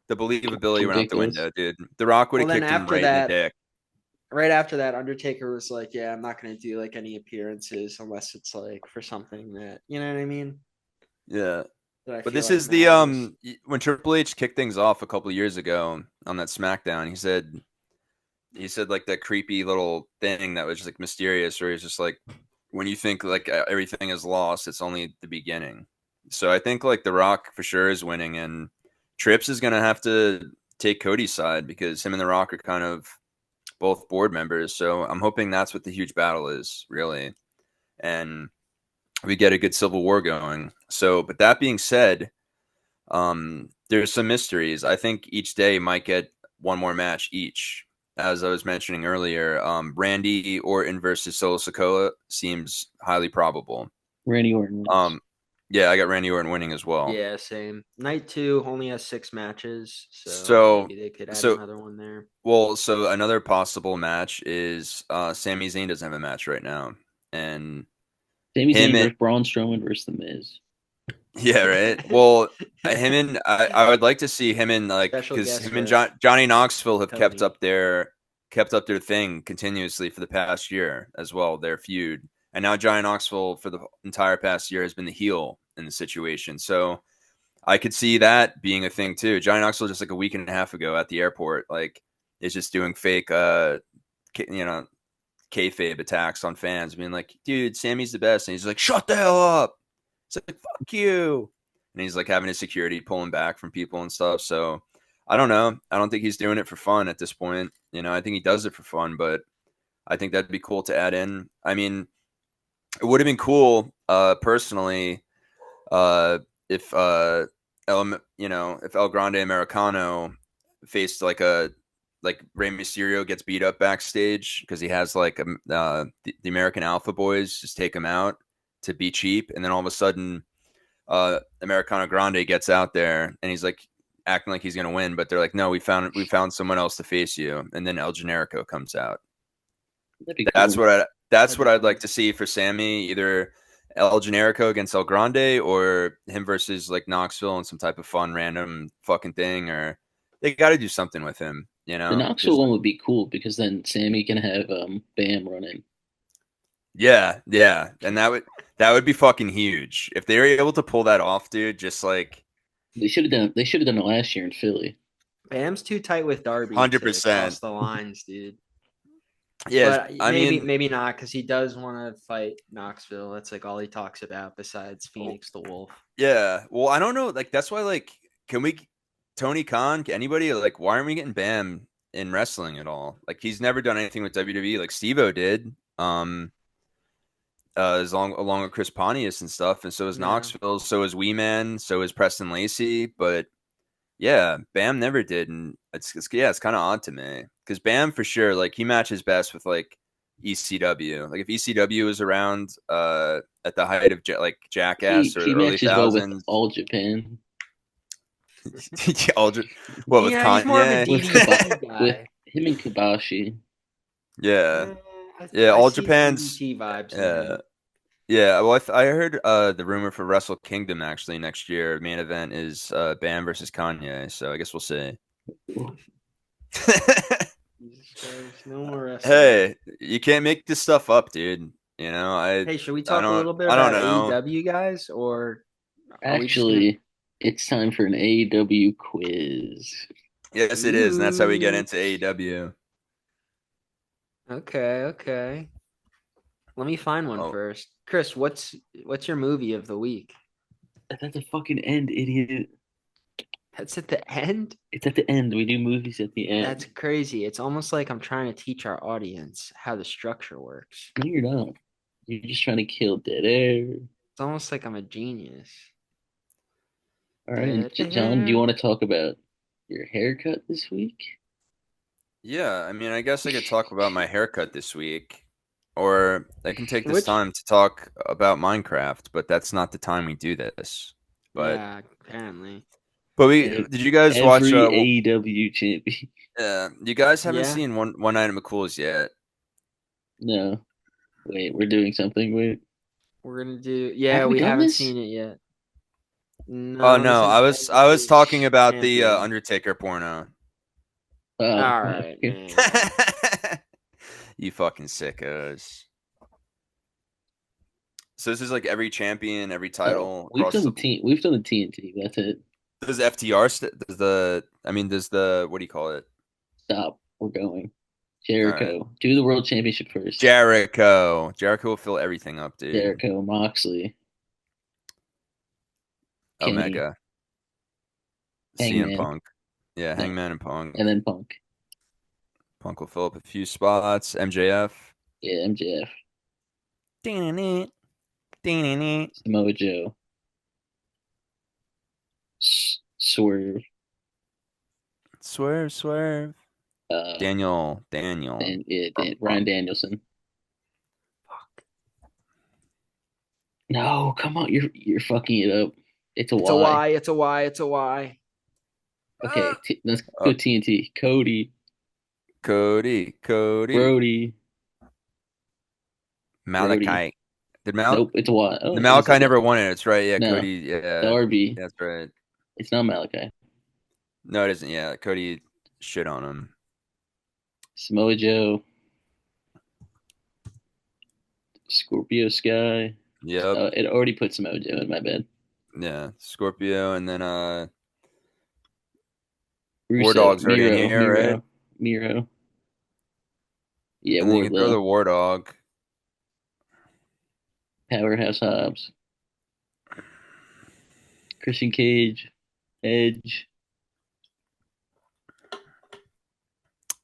the It's believability went out the ridiculous. window, dude. The Rock would Well, have then kicked him after right in the that, dick. right after that, Undertaker was like, "Yeah, I'm not gonna do like any appearances unless it's like for something that you know what I mean Yeah. that I But feel this like is the matters." when Triple H kicked things off a couple years ago on that SmackDown, he said like that creepy little thing that was just like mysterious, where he's just like, when you think like everything is lost, it's only the beginning. So I think like The Rock for sure is winning, and Trips is gonna have to take Cody's side because him and The Rock are kind of both board members. So I'm hoping that's what the huge battle is, really, and we get a good civil war going. So, but that being said, there's some mysteries. I think each day might get one more match each. As I was mentioning earlier, Randy Orton versus Solo Sikoa seems highly probable. Randy Orton wins. Um, yeah, I got Randy Orton winning as well. Yeah, same. Night two only has 6 matches, so So, maybe they could add so another one there. well, so another possible match is Sami Zayn doesn't have a match right now, and Sami him Zayn and versus Braun Strowman versus The Miz. yeah, right. Well, I would like to see him and like Special because guest him and versus Johnny Knoxville have Cody. kept up their thing continuously for the past year as well. Their feud, and now Johnny Knoxville for the entire past year has been the heel in the situation. So I could see that being a thing too. Johnny Knoxville just like a week and a half ago at the airport, like is just doing fake, you know, kayfabe attacks on fans, being like, "Dude, Sammy's the best," and he's like, "Shut the hell up." It's like, "Fuck you," and he's like having his security pulling back from people and stuff. So I don't know. I don't think he's doing it for fun at this point. You know, I think he does it for fun, but I think that'd be cool to add in. I mean, it would have been cool, personally, uh, if if El Grande Americano faced like Rey Mysterio gets beat up backstage because he has like the American Alpha Boys just take him out to be cheap, and then all of a sudden Americano Grande gets out there and he's like acting like he's gonna win, but they're like, no, we found someone else to face you, and then El Generico comes out. That'd be That's cool. what that's That'd be what I'd fun. like to see for Sammy, either El Generico against El Grande or him versus like Knoxville and some type of fun random fucking thing, or they got to do something with him, The because Knoxville one would be cool because then Sammy can have Bam running. yeah, yeah, and that would be fucking huge if they were able to pull that off, dude. Just like They should have done. They should have done it last year in Philly. Bam's too tight with Darby hundred to cross percent. the lines, dude. Yes, But I maybe mean, maybe not because he does want to fight Knoxville. That's like all he talks about besides oh, Phoenix the Wolf. yeah. Well, I don't know. Like that's why. Like, can we, Tony Khan, anybody? Like, why aren't we getting Bam in wrestling at all. Like he's never done anything with WWE like Steve-O did. As long along with Chris Pontius and stuff, and so is Yeah. Knoxville, so is Wee Man, so is Preston Lacey, but yeah, Bam never did, and it's yeah, it's kind of odd to me because Bam for sure, like he matches best with like ECW. Like if ECW was around at the height of like Jackass or He the early matches well with thousands, all Japan. what with Yeah, he's more of a Kanye? DDT With guy. him and Kabashi. Yeah, Uh, yeah, I all see Japan's. DDT vibes in Yeah, him. yeah. Well, I heard the rumor for Wrestle Kingdom actually next year. Main event is Bam versus Kanye, so I guess we'll see. Jesus Christ, no more wrestling. Hey, you can't make this stuff up, dude. You know, Hey, should we talk a little bit I don't about know. AEW guys, or are we just gonna? Actually, it's time for an AEW quiz. Yes, it is, and that's how we get Ooh, into AEW. okay, okay. Let me find one Oh, first. Chris, what's your movie of the week? That's at the fucking end, idiot. That's at the end? It's at the end. We do movies at the That's end. crazy. It's almost like I'm trying to teach our audience how the structure works. No, you're not. You're just trying to kill dead air. It's almost like I'm a genius. All right, Dead John, do you air. want to talk about your haircut this week? yeah. I mean, I guess I could talk about my haircut this week, or I can take this Which time to talk about Minecraft, but that's not the time we do this. But yeah, apparently. we Ev- did you guys watch? Every AEW champion. You guys haven't Yeah, seen one Night at McCool's yet. No, wait, we're doing something. Wait, we're gonna do. Yeah, have we we done haven't this? seen it yet. Oh No, this no, is I was talking WWE's about the champion. Undertaker porno. Oh, All right, okay. man. You fucking sickos. So this is like every champion, every Oh, title across the. We've done the TNT. That's it. Does FTR does the I mean does the what do you call it? Stop. We're going. All right, Jericho. Do the world championship first. Jericho. Jericho will fill everything up, dude. Jericho, Moxley, Kenny, Omega, CM Hangman. Punk, yeah, No, Hangman and and Punk. then Punk. Punk will fill up a few spots. MJF. Yeah, MJF. Swerve, Samoa Joe. Swerve. swerve. Uh, Daniel. Ryan Danielson. Fuck. No, come on, you're fucking it up. It's a It's a Y. Y. It's a Y. It's a Y. Okay, Ah! let's Uh, go TNT. Cody, Cody, Brody, Brody. Malachi. Nope, it's a Y. Oh, The is Malachi it? never won it. It's right. Yeah, No, Cody. Yeah, Darby. that's right. It's not Malachi. No, it isn't. Yeah, Cody shit on him. Samoa Joe, Scorpio Sky. Yep. It already put Samoa Joe in my bed. Yeah, Scorpio, and then War Rusev, Dog's already in here, right? Miro. Yeah, And then you can throw the Wardlow, War Dog. Powerhouse Hobbs, Christian Cage, Edge.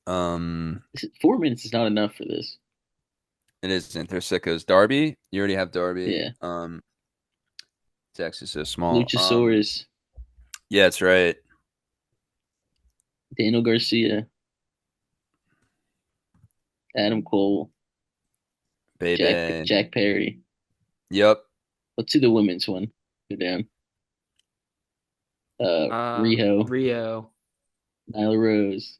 4 minutes is not enough for this. It isn't. They're sickos. Darby, you already have Darby. Yeah, It's actually so small. Luchasaurus, Yeah, that's right. Daniel Garcia, Adam Cole, Baby. Jack Perry. Yep. Let's do the women's one. Go down. Riho, Rio. Nyla Rose.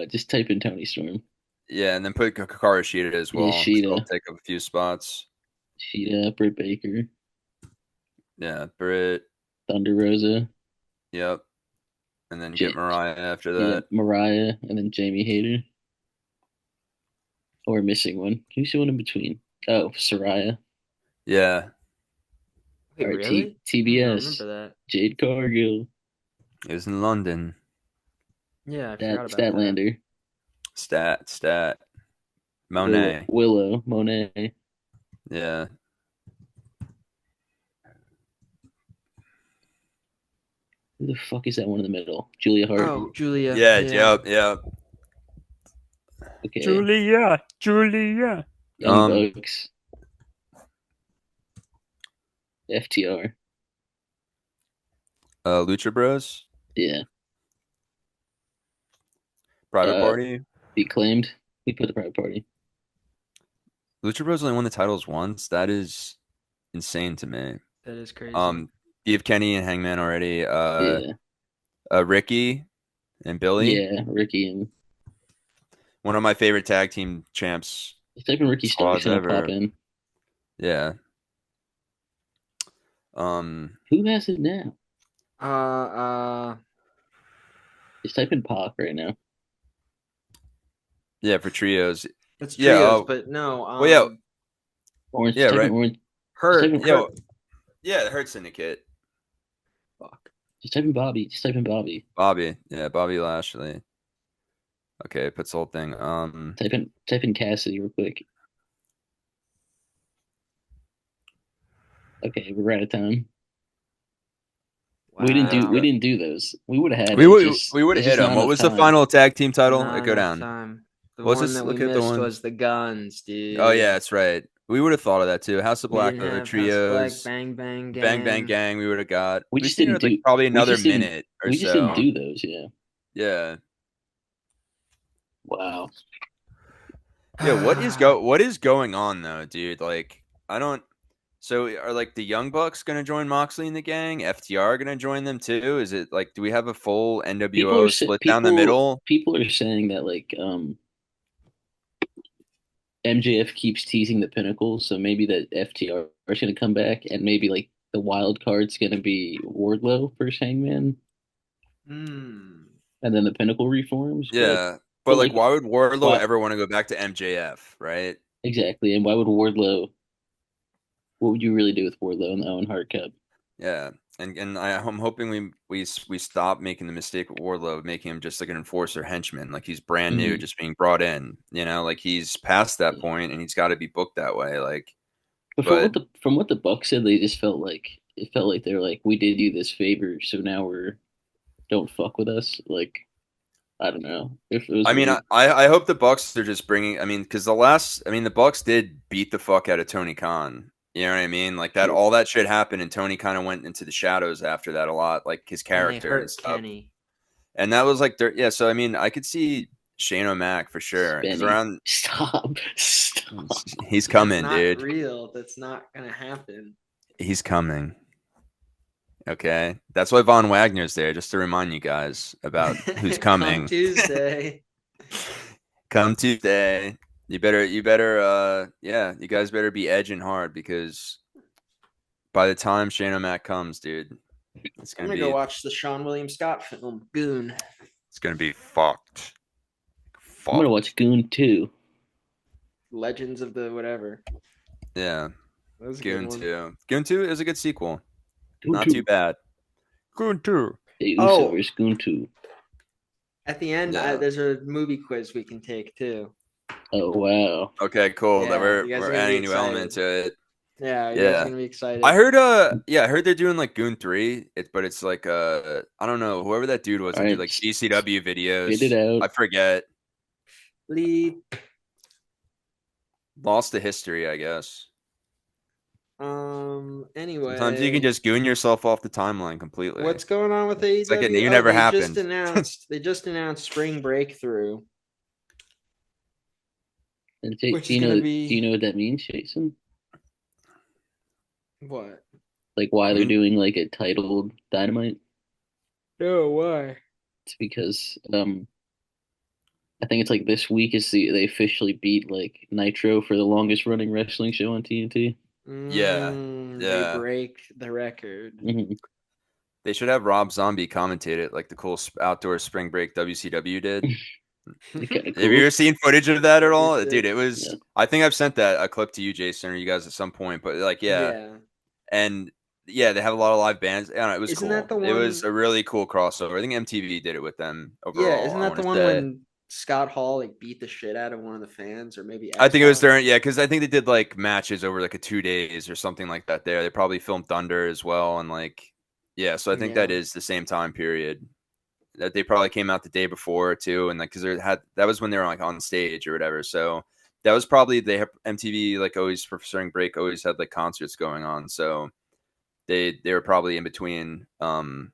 Just type in Tony Storm. Yeah, and then put Kakara Shida as Yeah, well. 'Cause I'll Sheeta, take up a few spots. Britt Baker, Yeah, Britt. Thunder Rosa. Yep. And then J- get Mariah after Yeah, that. Mariah, and then Jamie Hayter. Or missing one. Can you see one in between? Oh, Soraya. Yeah. Wait, All right, really? I don't remember TBS. that. Jade Cargill. It was in London. Yeah, I forgot about that. Statlander. Stat. Monet. Willow. Monet. Yeah. Who the fuck is that one in the middle? Julia Hart. Oh, Julia. Yeah, Yeah. yeah. Okay. Julia. Young Bucks. FTR. Lucha Bros, Yeah. Private Uh, Party. be claimed. We put the private party. Lucha Bros only won the titles once. That is insane to me. That is crazy. Um, you have Kenny and Hangman already. Yeah. Ricky and Billy. Yeah. Ricky and One of my favorite tag team champs just type in Ricky Starks squads and I'll pop ever. in. Yeah. Who has it now? Uh, uh, Just type in Pac right now. Yeah, for trios. it's Yeah. trios, but no. Well, yeah. Orange. Yeah. Just type in Right. Orange. Just type Hurt. in, Yeah. Hurt. Yeah. The Hurt Syndicate. Fuck. just type in Bobby. Just type in Bobby. Bobby. Yeah. Bobby Lashley. Okay. Puts the whole thing. Type in Cassidy real quick. Okay, we're out of time. Wow. We didn't do those. We would have had We it. would Just we would there's hit just him. not What enough was the time. final tag team title? Not Go enough down. time. The Let's one just that we look at the missed one. was the guns, Oh dude. yeah, that's right. We would have thought of that too. House of We Black didn't or have House of Black, trios, Bang Bang Bang Bang Gang. Gang. We would have got. We We just still didn't had like do. probably We another just didn't. minute or We just didn't so. do those. Yeah. Yeah. Wow. Yeah. What is going on though, dude? Like I don't. So are like the Young Bucks gonna join Moxley in the gang? FTR gonna join them too? Is it like do we have a full NWO split down the middle? People are saying that MJF keeps teasing the Pinnacle, so maybe that FTR is going to come back, and maybe like the wild card's going to be Wardlow versus Hangman, Hmm. and then the Pinnacle reforms. Yeah. But But like like, why would Wardlow why ever want to go back to MJF, right? exactly? And why would Wardlow? What would you really do with Wardlow in the Owen Hart Cup? Yeah, and I'm hoping we stop making the mistake with Wardlow, making him just like an enforcer henchman, like he's brand new, Hmm. just being brought in. Like he's past that Yeah. point, and he's got to be booked that way. Like, But but from what the Bucks said, they just felt like it felt like they were like, we did you this favor, so now we're don't fuck with us. Like I don't know if it was I mean, weird. I hope the Bucks are just bringing. I mean, because the Bucks did beat the fuck out of Tony Khan. You know what I mean? Like that, True. all that shit happened, and Tony kind of went into the shadows after that a lot, like his And they character and hurt stuff. Kenny. And that was like, yeah. So I mean, I could see Shane O'Mac for sure because Benny, around stop. he's That's coming, not dude. real. That's not gonna happen. He's coming. Okay, that's why Von Wagner's there, just to remind you guys about who's Come coming. Tuesday. Come Tuesday. You better, yeah, you guys better be edging hard because by the time Shane O'Mac comes, dude, it's I'm gonna gonna go be watch the Sean William Scott film, Goon. it's gonna be fucked. I'm gonna watch Goon 2. Legends of the whatever. Yeah, That was a good Goon one. 2. Goon 2 is a good sequel. Goon Not 2. too bad. Goon 2. The Uso Oh, versus Goon 2. at the end, Yeah. there's a movie quiz we can take too. Oh wow. Okay, cool. That Yeah, you guys we're are gonna be adding a new element excited. to it. Yeah, you guys are Yeah. gonna be excited. I heard they're doing like Goon 3. But it's like I don't know, whoever that dude was All that did right, like GCW spit videos. it out. I forget. Lead. Lost to history, I guess. Anyway, Sometimes you can just goon yourself off the timeline completely. what's going on with It's like AEW? you never They just happened. announced Spring Break Thru, And which do is you gonna know? Do you be know what that means, Jason? what? Like why I they're mean, doing like a titled Dynamite? No, why? It's because I think it's like this week is they officially beat like Nitro for the longest running wrestling show on TNT. yeah. They Yeah. break the record. Hmm. They should have Rob Zombie commentate it like the cool outdoor spring break WCW did. Kind of Have cool. you ever seen footage of that at That'd be all? sick. Dude, it was Yeah. I think I've sent that a clip to you, Jason, or you guys at some point, but like yeah. Yeah. And yeah, they have a lot of live bands. I don't know, it was Isn't that cool. the It was one? a really cool crossover. I think MTV did it with them Yeah, overall, isn't I that want the to one say. when Scott Hall like beat the shit out of one of the fans, or maybe I X think it was Pac? during, yeah, because I think they did like matches over like a 2 days or something like that there. They probably filmed Thunder as well. And like, Yeah, so I think that Yeah. is the same time period. That they probably came out the day before too, and like because they had that was when they were like on stage or whatever. So that was probably they have MTV like always for Spring Break always had like concerts going on. So they were probably in between pulling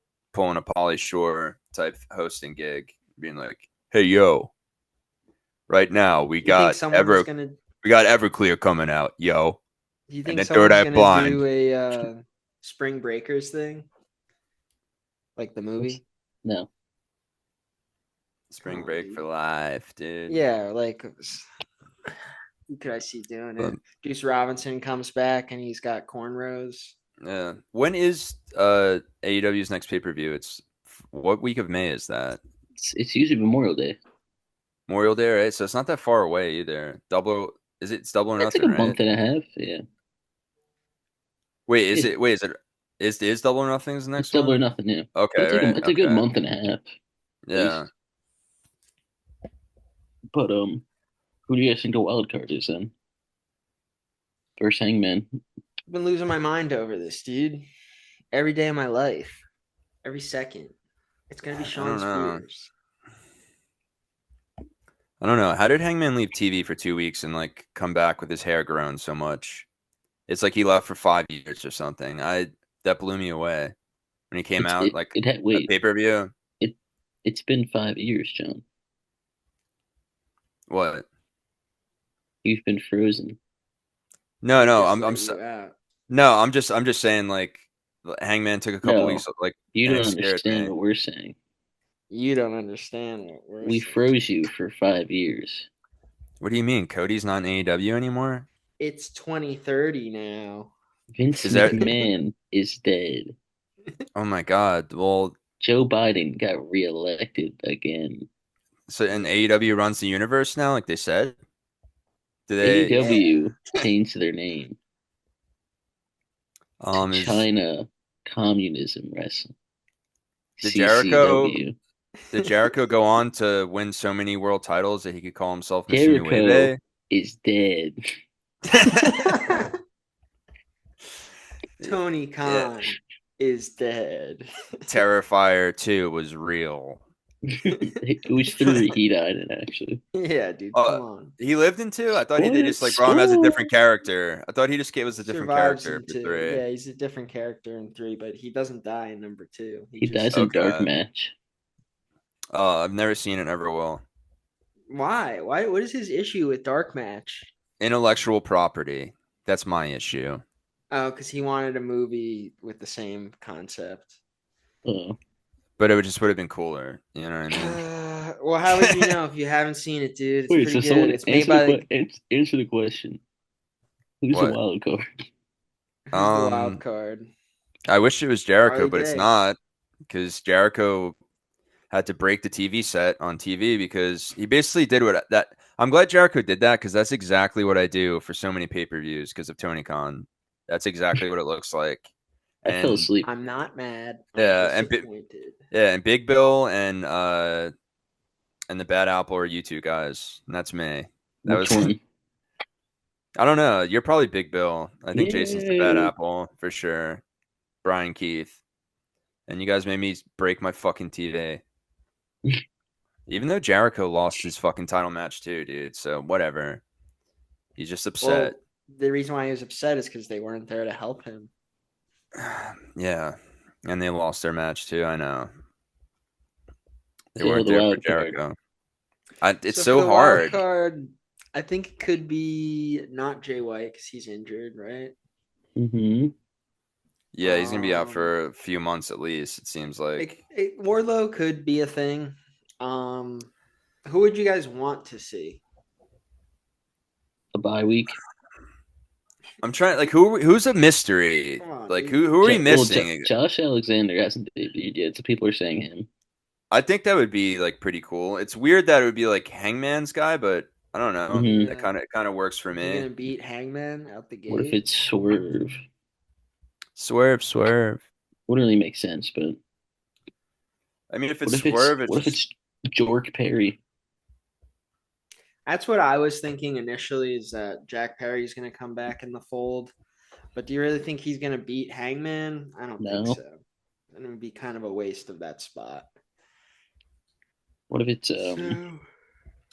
a Pauly Shore type hosting gig, being like, "Hey yo, right now You think someone's gonna? we got Everclear coming out, yo, Do you and think then Third someone's Eye gonna Blind, do a Spring Breakers thing, like the What's movie? no? Come Spring on, Break dude. for life, dude." Yeah, like who could I see doing But it? Deuce Robinson comes back and he's got cornrows. yeah, when is AEW's next pay per view? It's what week of May is that? It's usually Memorial Day. Memorial Day, right? So it's not that far away either. Double is it? It's Double or It's like Nothing, a right? month and a half. Yeah, Wait, is it, it? Wait, is Double or Nothing is the it's next double or one? nothing. Yeah, but Okay, right. it's a good Okay, month and a half at yeah. least. But who do you guys think the wild card is then? First Hangman. I've been losing my mind over this, dude. Every day of my life, every second. It's gonna be I Sean don't know. Spears. I don't know. How did Hangman leave TV for 2 weeks and like come back with his hair grown so much? It's like he left for 5 years or something. I that blew me away when he came out like It had a wait. pay per view. It it's been 5 years, John. What? You've been frozen. No, We no. just let you out. No, I'm just saying like Hangman took a couple No, weeks like you and don't it scared understand me. what we're saying. You don't understand what we're We saying. froze you for 5 years. What do you mean? Cody's not in AEW anymore? It's 2030 now. Vince Is that McMahon is dead. oh my god. Well, Joe Biden got reelected again. so and AEW runs the universe now, like they said? Do they Yeah. AEW changed their name to is China Communism Wrestling. did Jericho CCW. did Jericho go on to win so many world titles that he could call himself Mr. Jericho Nueve? is dead. Tony Yeah. Khan is dead. Terrifier 2 was real. It was three he died in, actually. Yeah, dude, Uh, come on. he lived in 2? I thought they just like brought him as a different Sports. character. I thought he just was a different Survives character in for two. 3. Yeah, he's a different character in three, but he doesn't die in number two. He He just dies in dark Okay. match. I've never seen it, never will. why? Why? What is his issue with Dark Match? Intellectual property. That's my issue. Oh, because he wanted a movie with the same concept. Uh, But it would have been cooler. You know what I mean? Well, how would you know if you haven't seen it, dude? It's Wait, pretty so good. someone It's made by like answer the question. Who's the What? wild card? who's the wild Um, card? I wish it was Jericho, Harley but it's J. not because Jericho had to break the TV set on TV because he basically did what that. I'm glad Jericho did that because that's exactly what I do for so many pay per views because of Tony Khan. That's exactly what it looks like. I fell And asleep. I'm not mad. I'm yeah, disappointed. and Big Bill and the Bad Apple are you two guys. And that's me. That Which was one? I don't know. You're probably Big Bill. I think Jason's the Bad Yeah. Apple for sure. Brian Keith. And you guys made me break my fucking TV. Even though Jericho lost his fucking title match too, dude. So whatever. He's just upset. Well, the reason why he was upset is because they weren't there to help him. Yeah. And they lost their match too, I know. They So weren't the there for wild card. Jericho. It's So for so the wild hard. card, I think it could be not Jay White because he's injured, right? Mm-hmm. Yeah, he's gonna be out Um, for a few months at least, it seems like. Warlow could be a thing. Who would you guys want to see? A bye week. I'm trying like who's a mystery? Come on, Like dude. who are we missing? Josh Alexander hasn't debuted yet, so people are saying him. I think that would be like pretty cool. It's weird that it would be like Hangman's guy, but I don't know. Mm-hmm. That Yeah. kind of works for Is he me. gonna beat Hangman out the What if gate? it's Swerve? Swerve, swerve. Wouldn't really make sense, but I mean, if it's swerve, it's what if just it's Jork Perry? That's what I was thinking initially. Is that Jack Perry's gonna come back in the fold? But do you really think he's gonna beat Hangman? I don't think No. so. And it would be kind of a waste of that spot. What if it's So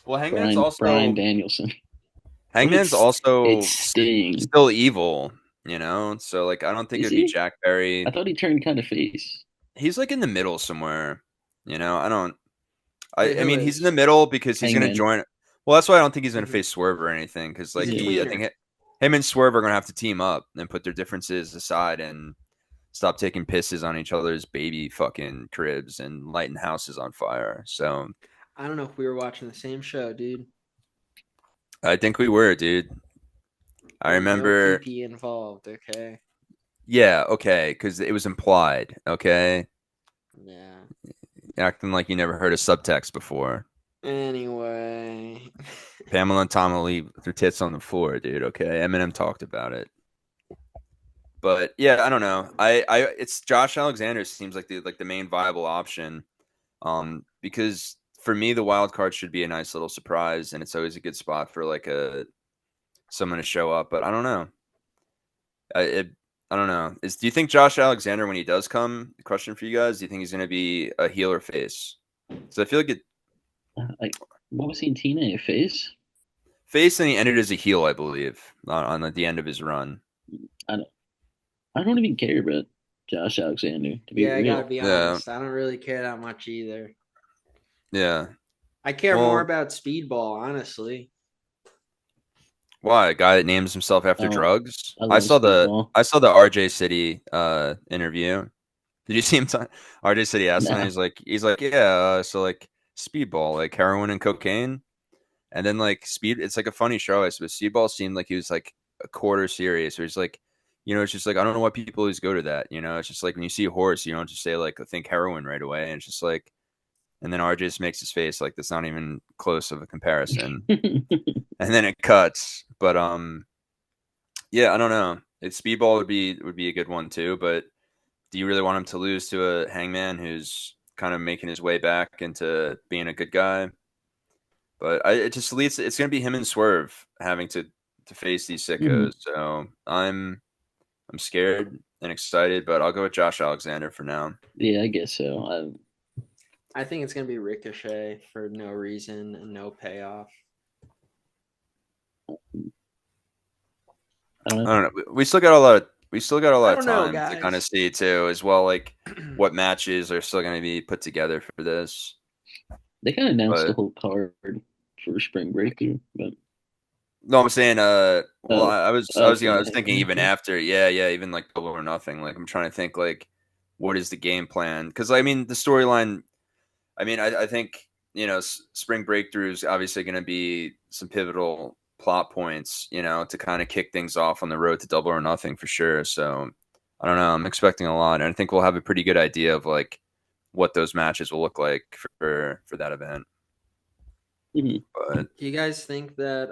Well, Brian Danielson? What if Hangman's it's also Sting? still evil, you know. So like, I don't think Is it'd be he? Jack I Perry. thought he turned kind of face. He's like in the middle somewhere, you know. I don't. wait, I who mean, he's in the is? middle because he's gonna Hangman. join. Well, that's why I don't think he's gonna Mhm. face Swerve or anything. Because He's like a Yeah. I think tweener. him and Swerve are gonna have to team up and put their differences aside and stop taking pisses on each other's baby fucking cribs and lighting houses on fire. So I don't know if we were watching the same show, dude. I think we were, dude. I There was no remember. pee involved. Okay. Yeah, okay, because it was implied. Okay, Yeah. acting like you never heard of subtext before. Anyway. Pamela and Tom will leave their tits on the floor, dude. Okay, Eminem talked about it. But yeah, I don't know. It's Josh Alexander seems like the main viable option. Because for me, the wild card should be a nice little surprise, and it's always a good spot for like someone to show up. But I don't know. I it, I don't know. Do you think Josh Alexander, when he does come, question for you guys, do you think he's going to be a heel or face? So I feel like Like, what was he in TNA? Face? face, and he ended as a heel, I believe, on the end of his run. I don't, I don't even care about Josh Alexander, to be Yeah, I gotta real. be Yeah, honest. I don't really care that much either. yeah. I care more Well, about Speedball, honestly. why a guy that names himself after Oh, drugs? I love Speedball. I saw the RJ City interview. Did you see him? RJ City asked him. Nah. He's like, yeah. So like speedball, like heroin and cocaine, and then like speed. It's like a funny show. But Speedball seemed like he was like a quarter serious. Or he's like, it's just like I don't know why people always go to that. It's just like when you see a horse, you don't just say like I think heroin right away. And it's just like, and then RJ just makes his face like that's not even close of a comparison. And then it cuts. But yeah, I don't know. Speedball would be a good one too, but do you really want him to lose to a Hangman who's kind of making his way back into being a good guy? But it just leads. It's going to be him and Swerve having to face these Mhm. sickos. So I'm scared and excited, but I'll go with Josh Alexander for now. Yeah, I guess so. I think it's gonna be Ricochet for no reason and no payoff. I don't know. I don't know. We still got a lot I of don't know, time to kind of guys. see too, as well. Like what matches are still going to be put together for this. They kind of announced the But whole card for Spring Break Thru, but no, I'm saying, well, oh, I okay, was thinking even after, yeah, even like Double or Nothing. Like I'm trying to think, like, what is the game plan? Because I mean, the storyline. I mean, I think Spring Breakthrough is obviously going to be some pivotal plot points, to kind of kick things off on the road to Double or Nothing for sure. So I don't know. I'm expecting a lot, and I think we'll have a pretty good idea of like what those matches will look like for that event. Mhm. But Do you guys think that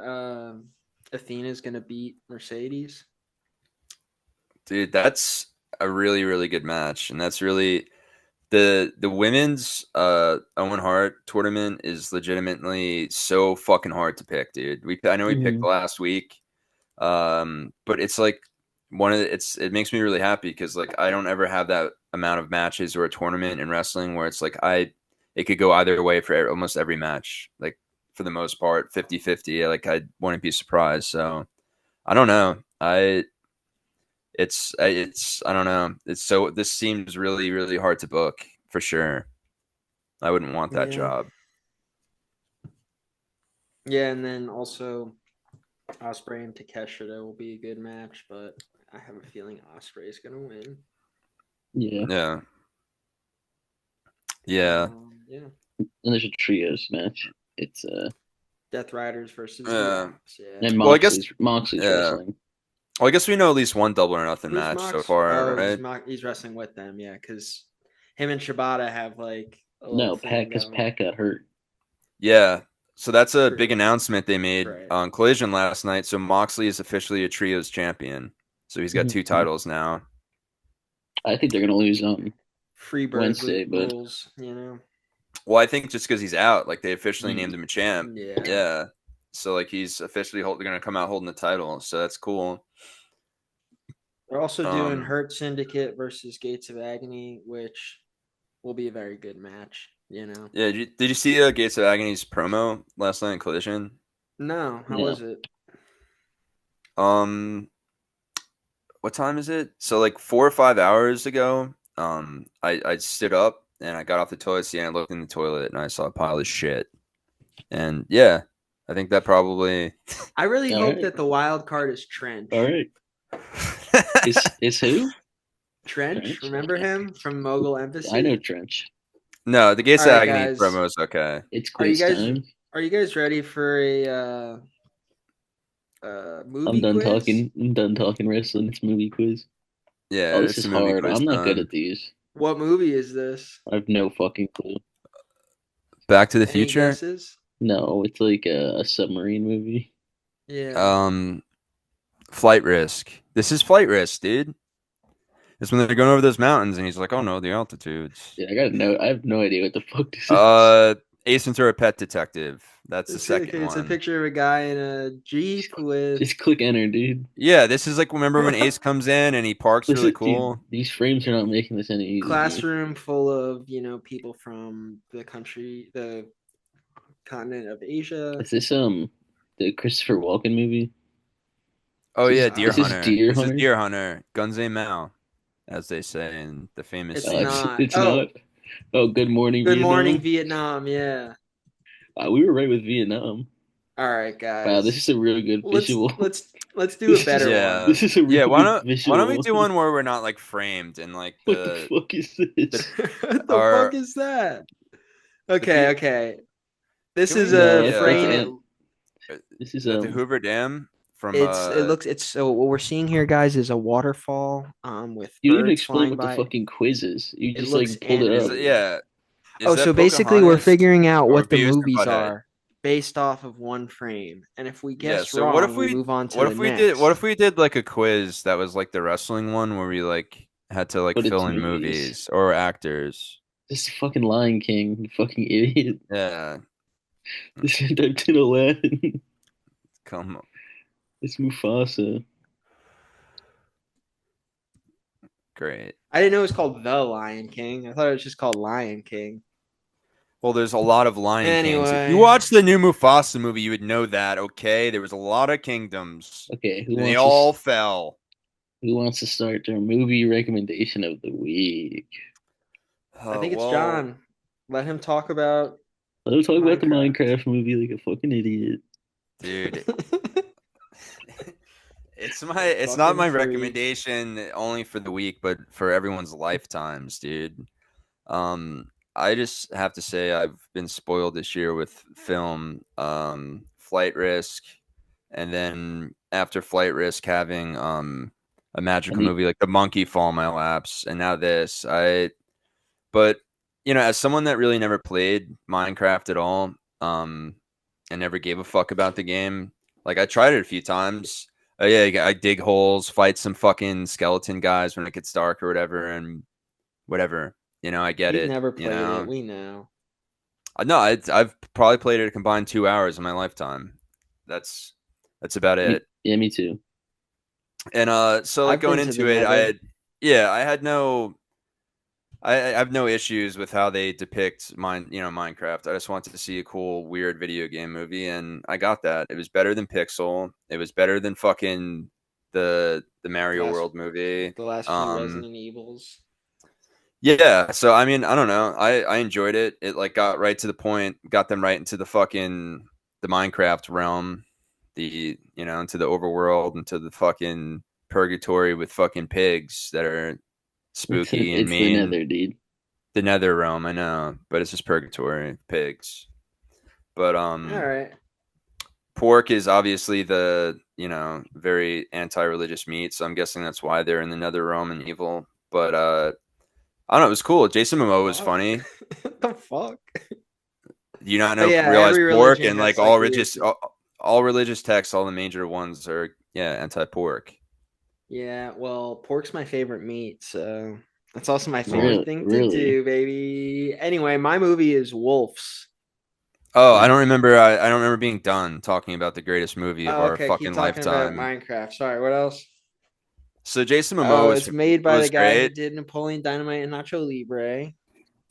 Athena's gonna beat Mercedes? dude, that's a really really good match, and that's really the women's Owen Hart tournament is legitimately so fucking hard to pick, dude. I know we picked Mhm. last week, but it's like it makes me really happy because like I don't ever have that amount of matches or a tournament in wrestling where it's like it could go either way for almost every match, like for the most part 50-50. Like I wouldn't be surprised. So I don't know. It's I don't know. This seems really really hard to book for sure. I wouldn't want that Yeah. job. Yeah, and then also Osprey and Takeshita will be a good match, but I have a feeling Osprey is gonna win. Yeah. Yeah. Yeah. Yeah. And there's a trios match. It's Death Riders versus the Yeah. Ops. Yeah. and Well, I guess Moxley's yeah. wrestling. Well, I guess we know at least one Double or Nothing Who's match so Mox? far, Oh, right? He's wrestling with them. Yeah, because him and Shibata have like a little No, thing Because going. Pac got hurt. Yeah. So that's a big True. announcement they made Right. on Collision last night. So Moxley is officially a trios champion. So he's got two Mhm. titles now. I think they're gonna lose on Freebird Wednesday, but rules. You know. Well, I think just because he's out, like they officially named ye- him a champ. Yeah. Yeah. So like he's officially going to come out holding the title. So that's cool. We're also doing Um, Hurt Syndicate versus Gates of Agony, which will be a very good match. yeah. Did you see Gates of Agony's promo last night in Collision? No, how No. was it? Um, what time is it? So like 4 or 5 hours ago, I stood up and I got off the toilet seat and I looked in the toilet and I saw a pile of shit. And yeah, I think that probably. I really All hope right. that the wild card is Trench. All right. It's who? Trench, Trench. remember him from Mogul I know Embassy? Trench. No, the Gates All of right, Agony guys. promo is okay. It's Are you quiz guys time. are you guys ready for a I'm movie done quiz? talking. I'm done talking wrestling. It's movie quiz. Yeah, Oh, this it's is a movie hard. quiz I'm not good time. at these. What movie is this? I have no fucking clue. Back to the Any Future. guesses? No, it's like a submarine movie. Yeah. Um, Flight Risk. This is Flight Risk, dude. It's when they're going over those mountains and he's like, "Oh no, the altitudes." Yeah, I have no idea what the fuck this is. Uh, Ace Ventura: Pet Detective. That's the second It's a one. picture of a guy in a Just, Jeep with just click enter, dude. Yeah, this is like remember when Ace comes in and he parks really Listen, dude, cool. these frames are not making this any easier. classroom full of, people from the continent of Asia. Is this the Christopher Walken movie? Oh yeah, Deer Is this Hunter. Deer This is Hunter? Deer Hunter. Guns A Mao, as they say in the famous It's scene. not. It's not. Oh, Oh, Good Morning Good Morning Vietnam. Vietnam. Yeah. We were right with Vietnam. All right, Wow, this guys. is a really good Let's visual. let's let's do a This is better Yeah, one. this is a yeah. really good Why don't we visual do one. one where we're not like framed and like What the fuck is the this? What the fuck our is that? the Okay, people. okay. This Can we is do No, a the that's frame. Ant. This is the Hoover Dam from It looks it's so what we're seeing here, guys, is a waterfall with You didn't even birds explain flying what the by. fucking quiz is. You It just looks like pulled it is up. it, animated. yeah, is Oh, so that basically we're Pocahontas figuring out or what the Beavis and movies Butthead? are based off of one frame. And if we Yeah, guess so what if wrong, we we move on to what the if we did next. like a quiz that was like the wrestling one where we like had to like But it's fill in movies. movies or actors. This is fucking Lion King, you fucking idiot. Yeah, This is Dumped in Aladdin. come on. It's Mufasa. Great. I didn't know it was called The Lion King. I thought it was just called Lion King. Well, there's a lot of Lion Kings. If you Anyway, watch the new Mufasa movie, you would know that, okay? There was a lot of kingdoms. Okay, And they all fell. who wants to start their movie recommendation of the week? I think it's Well, John. Let him talk about Let us talk about the Minecraft. Minecraft movie like a fucking idiot. dude, it's not Fucking my freak. recommendation only for the week, but for everyone's lifetimes, dude. I just have to say I've been spoiled this year with film, Flight Risk, and then after Flight Risk having a I magical need movie like The Monkey fall in my laps, and now this. But as someone that really never played Minecraft at all, and never gave a fuck about the game, like I tried it a few times. Yeah, I dig holes, fight some fucking skeleton guys when it gets dark or whatever, and whatever. I get He's it. never played it. We know. No, I've probably played it a combined 2 hours in my lifetime. That's about it. yeah, me too. And so like I've going been to the into it, Nether. I had I have no issues with how they depict Minecraft. I just wanted to see a cool, weird video game movie, and I got that. It was better than Pixel. It was better than fucking the Mario Last World movie. the last few Resident Evils. Yeah, so I mean, I don't know. I enjoyed it. It like got right to the point, got them right into the Minecraft realm, into the overworld, into the fucking purgatory with fucking pigs that are spooky and It's the mean. Nether, dude. The Nether realm, I know, but it's just purgatory, pigs. But All right. pork is obviously the, very anti-religious meat, so I'm guessing that's why they're in the Nether realm and evil. But I don't know. It was cool. Jason Momoa was Fuck. funny. What the fuck? Do you not But know yeah, realize every pork religion and like has like weird. all religious texts, all the major ones are anti-pork. Yeah, well, pork's my favorite meat, so that's also my favorite Really, thing to really. do, baby. Anyway, my movie is Wolves. Oh, I Wow. don't remember. I don't remember being done talking about the greatest movie of Oh, our okay, keep fucking talking about lifetime. Minecraft. Sorry, what else? So Jason Oh, Momoa it's made by the was guy who great. did Napoleon Dynamite and Nacho Libre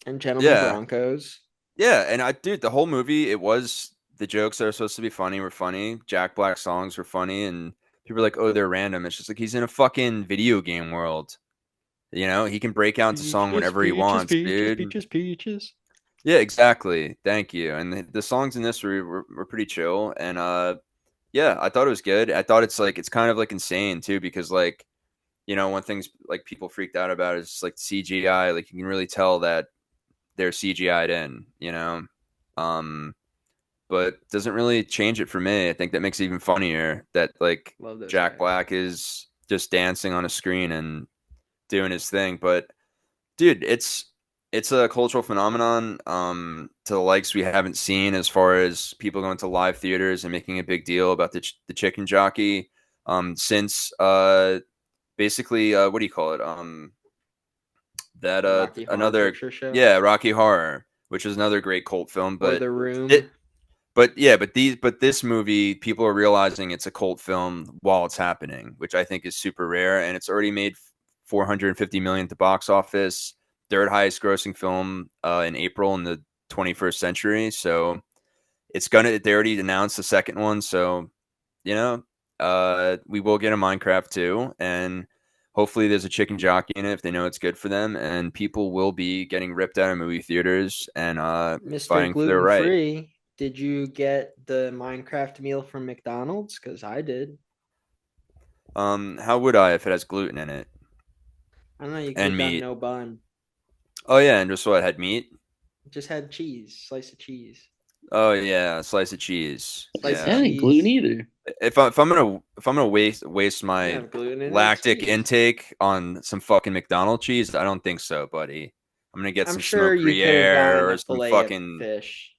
and Gentlemen Yeah, Broncos. yeah, and dude, the whole movie, it was the jokes that are supposed to be funny were funny. Jack Black songs were funny, and people are like, oh, they're random. It's just like he's in a fucking video game world. You know, he can break out into song Peaches, whenever he peaches, wants, peaches, dude. peaches, peaches. Yeah, exactly. Thank you. And the songs in this were pretty chill, and yeah, I thought it was good. I thought it's kind of like insane too, because like one thing's like people freaked out about is like CGI. Like you can really tell that they're CGI'd in, um, but doesn't really change it for me. I think that makes it even funnier that like Love those Jack guys. Black is just dancing on a screen and doing his thing. But dude, it's a cultural phenomenon to the likes we haven't seen as far as people going to live theaters and making a big deal about the chicken jockey since basically what do you call it that The Rocky Horror another Picture Show yeah, Rocky Horror, which is another great cult film, or but The it Room. but yeah, but this movie, people are realizing it's a cult film while it's happening, which I think is super rare, and it's already made 450 million at the box office, third highest grossing film in April in the 21st century. So they already announced the second one, so you know, we will get a Minecraft too, and hopefully there's a chicken jockey in it if they know it's good for them, and people will be getting ripped out of movie theaters and Mr. fighting for their Gluten right. Free, did you get the Minecraft meal from McDonald's? Because I did. How would I if it has gluten in it I don't know. You could and have gotten meat? no bun. Oh yeah, and just what had meat? It just had cheese, slice of cheese, Oh yeah, a slice of cheese. slice of That Yeah. ain't gluten cheese. either. If I'm gonna waste Doesn't my have gluten in it. It's lactic cheese. intake on some fucking McDonald's cheese, I don't think so, buddy. I'm gonna get I'm some sure smoked you could have gotten Gruyere a or some fillet of fucking. fish.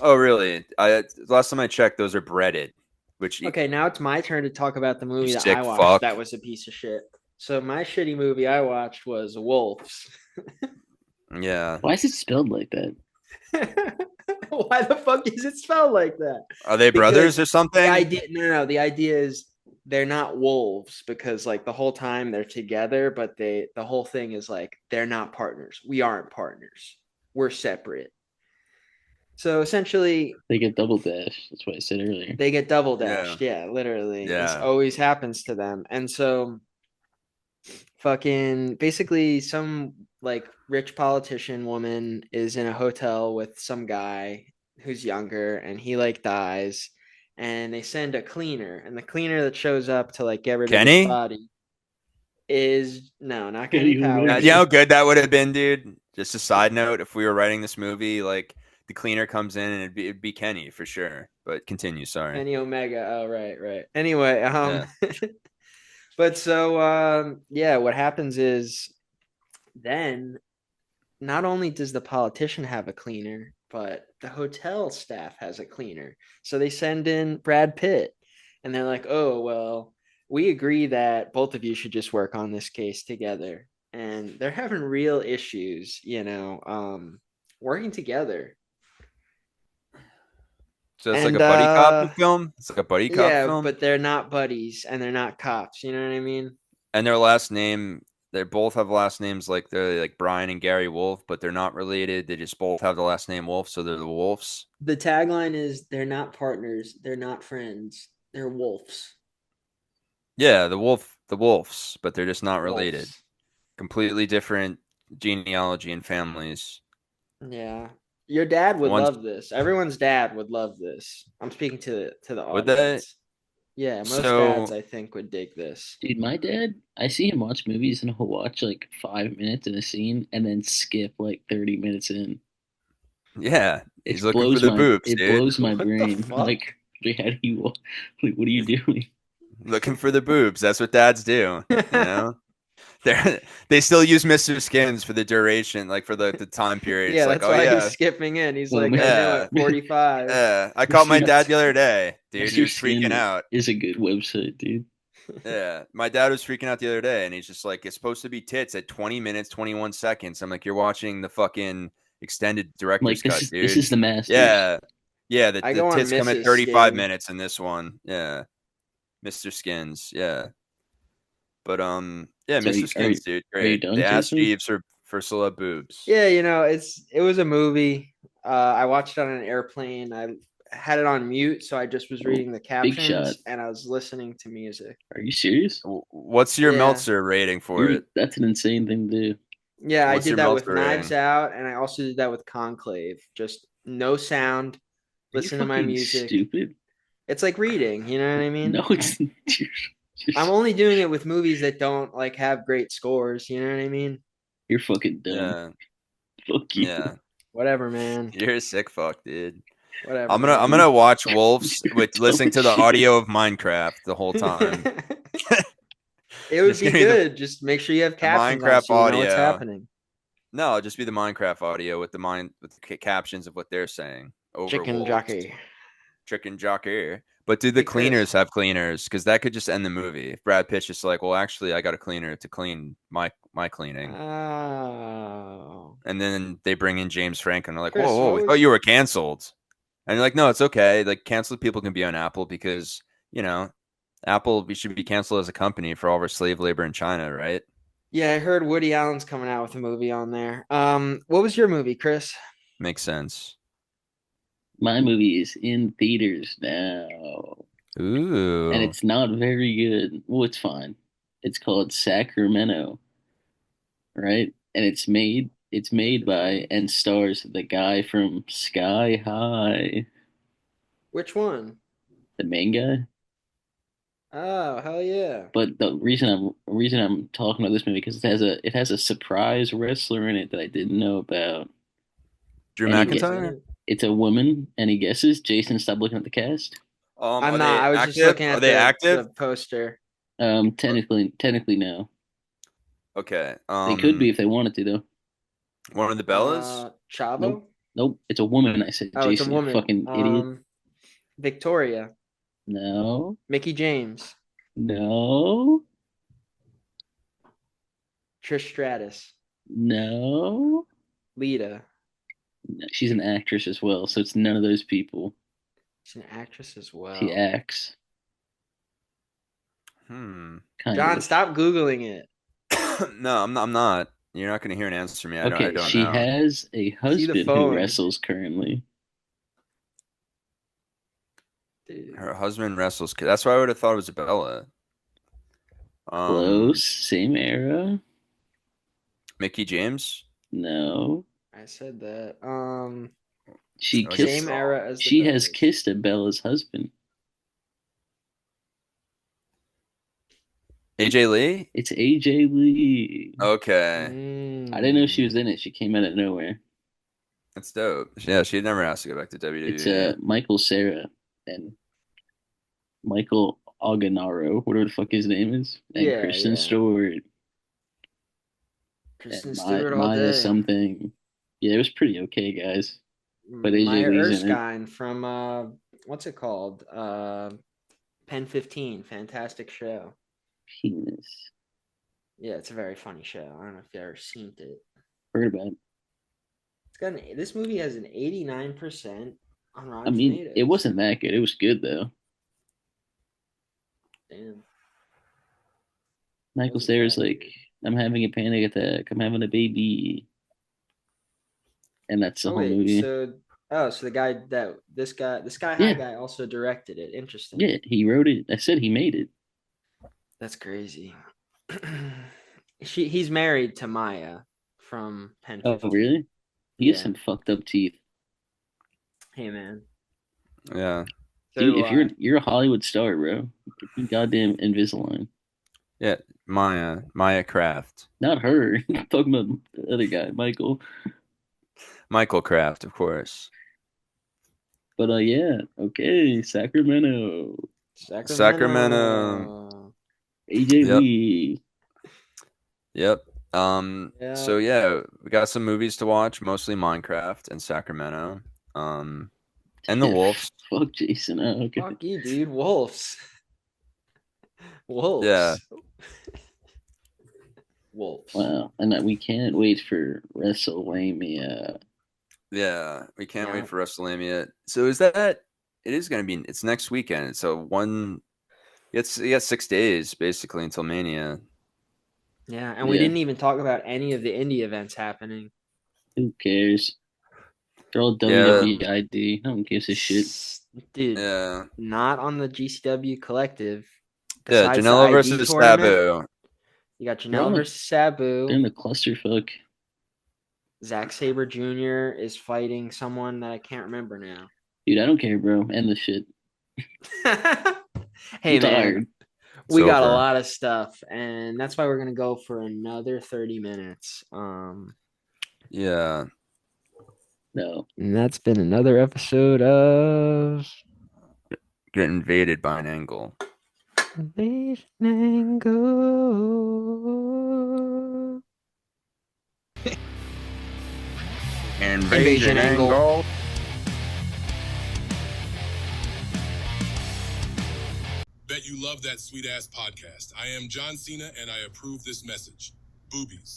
Oh really? Last time I checked, those are breaded, which Okay, now it's my turn to talk about the you movie that I sick watched fuck. that was a piece of shit. So my shitty movie I watched was Wolves. Yeah. Why is it spelled like that? Why the fuck is it spelled like that? Are they brothers Because or the something? idea no, the idea is they're not wolves because like the whole time they're together, but the whole thing is like they're not partners. We aren't partners. We're separate. So essentially They get double dash. That's what I said earlier. they get double Yeah. dashed. Yeah, literally. This Yeah. always happens to them. And so fucking basically some like rich politician woman is in a hotel with some guy who's younger and he like dies and they send a cleaner and the cleaner that shows up to like get rid of his Kenny? body is no, not Kenny Kenny Powers. You know Omega. how good that would have been, dude? Just a side note, if we were writing this movie, like the cleaner comes in and it'd be Kenny for sure. But continue, sorry. Kenny Omega. Oh right. Anyway, Yeah. but so yeah, what happens is then not only does the politician have a cleaner, but the hotel staff has a cleaner. So they send in Brad Pitt and they're like, oh, well, we agree that both of you should just work on this case together. And they're having real issues, working together. So it's like a And buddy cop film. It's like a buddy cop yeah, film. but they're not buddies and they're not cops. You know what I mean? And their last name, they both have last names like they're like Brian and Gary Wolf, but they're not related. They just both have the last name Wolf, so they're the Wolves. The tagline is they're not partners, they're not friends, they're wolves. Yeah, the Wolves, but they're just not related. Wolves. Completely different genealogy and families. Yeah. Your dad would One's love this. Everyone's dad would love this. I'm speaking to the would they? audience. Yeah, most dads So I think would dig this. Dude, my dad, I see him watch movies and he'll watch like 5 minutes in a scene and then skip like 30 minutes in. yeah, he's It looking for blows the my boobs, it dude. blows my What the brain. fuck? Like, how do you like, what are you doing? Looking for the boobs. That's what dads do. You know, they still use Mr. Skins for the duration, like for the time period. It's Yeah, like, that's oh why he's yeah, skipping in. He's Well, like, I know yeah, at 45. yeah. I caught my Mr. dad the other day, dude. He Mr. was freaking Skin out. is a good website, dude. Yeah, my dad was freaking out the other day, and he's just like, "It's supposed to be tits at 20 minutes, 21 seconds." I'm like, "You're watching the fucking extended Like director's cut, this dude." is the Masters. Yeah, yeah. The I the go on tits come at Mrs. 35 Skin. minutes in this one. Yeah, Mr. Skins. Yeah, But yeah, So Mr. Skins, dude, are you great. They done, asked Jason? Jeeves for celeb boobs. Yeah, it was a movie. I watched it on an airplane. I had it on mute, so I just was Oh, reading the big shot. captions and I was listening to music. Are you serious? What's your Yeah. Meltzer rating for it? That's an insane thing to do. Yeah, I What's did your that with Meltzer Knives rating? Out and I also did that with Conclave. Just no sound, Are you listen to my fucking music. stupid? It's like reading, you know what I No, mean? it's I'm only doing it with movies that don't like have great scores, you know what I mean? you're fucking dumb. Yeah, Fuck you. yeah. Whatever, man. You're a sick fuck, dude. Whatever, I'm man. gonna watch Wolves You're with dumb listening as to the shit. audio of Minecraft the whole time. It would Just be give me good. Just make sure you have the captions on Minecraft so you know what's audio. happening. No, it'll just be the Minecraft audio with the captions of what they're saying over Chicken Wolves. jockey. Chicken jockey. But do the Hey, Chris. cleaners have cleaners? Because that could just end the movie. If Brad Pitt's just like, well, actually, I got a cleaner to clean my cleaning, Oh. and then they bring in James Franco and they're like, whoa, Chris, whoa, what we thought was you were canceled. And you're like, no, it's okay. Like canceled people can be on Apple because Apple should be canceled as a company for all of our slave labor in China, right? Yeah, I heard Woody Allen's coming out with a movie on there. What was your movie, Chris? Makes sense. My movie is in theaters now, and Ooh. it's not very good. Well, it's fine. It's called Sacramento, right? And it's made by and stars the guy from Sky High, Which one? the main guy. Oh, hell yeah. But the reason I'm talking about this movie because it has a surprise wrestler in it that I didn't know about, Drew and Who's in McIntyre? it? it's a woman, and he guesses. Jason, stop looking at the cast. I'm Are not. they I was just active? looking Are at they the active? poster. Technically no. Okay. They could be if they wanted to though. One of the Bellas? Nope, Chavo? nope. It's a woman. I said, Oh, it's a Jason, you woman. fucking idiot. Victoria. No, Mickey James. no, Trish Stratus. no. Lita. She's an actress as well, so it's none of those people. She's an actress as She well. acts Hmm. kind John, of. stop Googling it. No, I'm not. You're not going to hear an answer from me. I Okay, don't she know. has a See the husband who phone. wrestles currently. Dude. Her husband wrestles. That's why I would have thought it was a Bella. Close, same era. Mickey James. No, I said that. she I guess Same kissed. so. era as the She has Bellas. kissed a Bella's husband. AJ Lee. It's AJ Lee. Okay, I didn't know she Mm. was in it. She came out of nowhere. that's dope. Yeah, she never has to go back to It's WWE. Michael Sarah and Michael Aganaro, whatever the fuck his name is, and Yeah, Kristen yeah. Stewart Kristen and Stewart all Maya day. something. Yeah, it was pretty okay, guys. But AJ Maya Lee's in it. Erskine from what's it called? Pen 15. Fantastic show. Penis. Yeah, it's a very funny show. I don't know if you ever seen it. Heard about it. This movie has an 89% on I Rotten mean, it Tomatoes. wasn't that good. It was good though. Damn. Michael Wasn't Cera's that like, good. I'm having a panic attack. I'm having a baby, and that's the Oh whole wait, movie. so the guy that the Sky High Yeah, guy also directed it. Interesting. yeah. He wrote it. I said he made it. That's crazy. He's married to Maya from Pen Oh, 15. really? He has Yeah. some fucked up teeth, Hey man. Yeah, So dude. do If you're I. you're a Hollywood star, bro, get the goddamn Invisalign. yeah. Maya Kraft. Not her. I'm talking about the other guy, Michael. Michael Kraft, of course. But yeah, okay, Sacramento, Sacramento. Sacramento. AJ Yep. Lee. Yep. Yeah. So yeah, we got some movies to watch, mostly Minecraft and Sacramento. And the Wolves. Fuck Jason. Oh, okay. Fuck you, dude. Wolves. Yeah. Wolves. Wolves. Wow, and that we can't wait for WrestleMania. Yeah. We can't Yeah. wait for WrestleMania. So is that it is gonna be it's next weekend. So you got 6 days basically until Mania. Yeah, and we didn't even talk about any of the indie events happening. Who cares? They're all Yeah. WWID. No one gives a shit. Dude, Yeah. not on the GCW collective. Yeah. Besides the Janela ID versus tournament, Sabu. you got They're Janela on the versus they're in Sabu. the clusterfuck. Zack Sabre Jr. is fighting someone that I can't remember now. Dude, I don't care, bro. End the shit. Hey I'm man, tired. It's we got a over. lot of stuff, and that's why we're gonna go for another 30 minutes. Yeah. No. And that's been another episode of Get invaded by an angle. Invasion Angle. Invasion Angle. Bet you love that sweet ass podcast. I am John Cena and I approve this message. Boobies.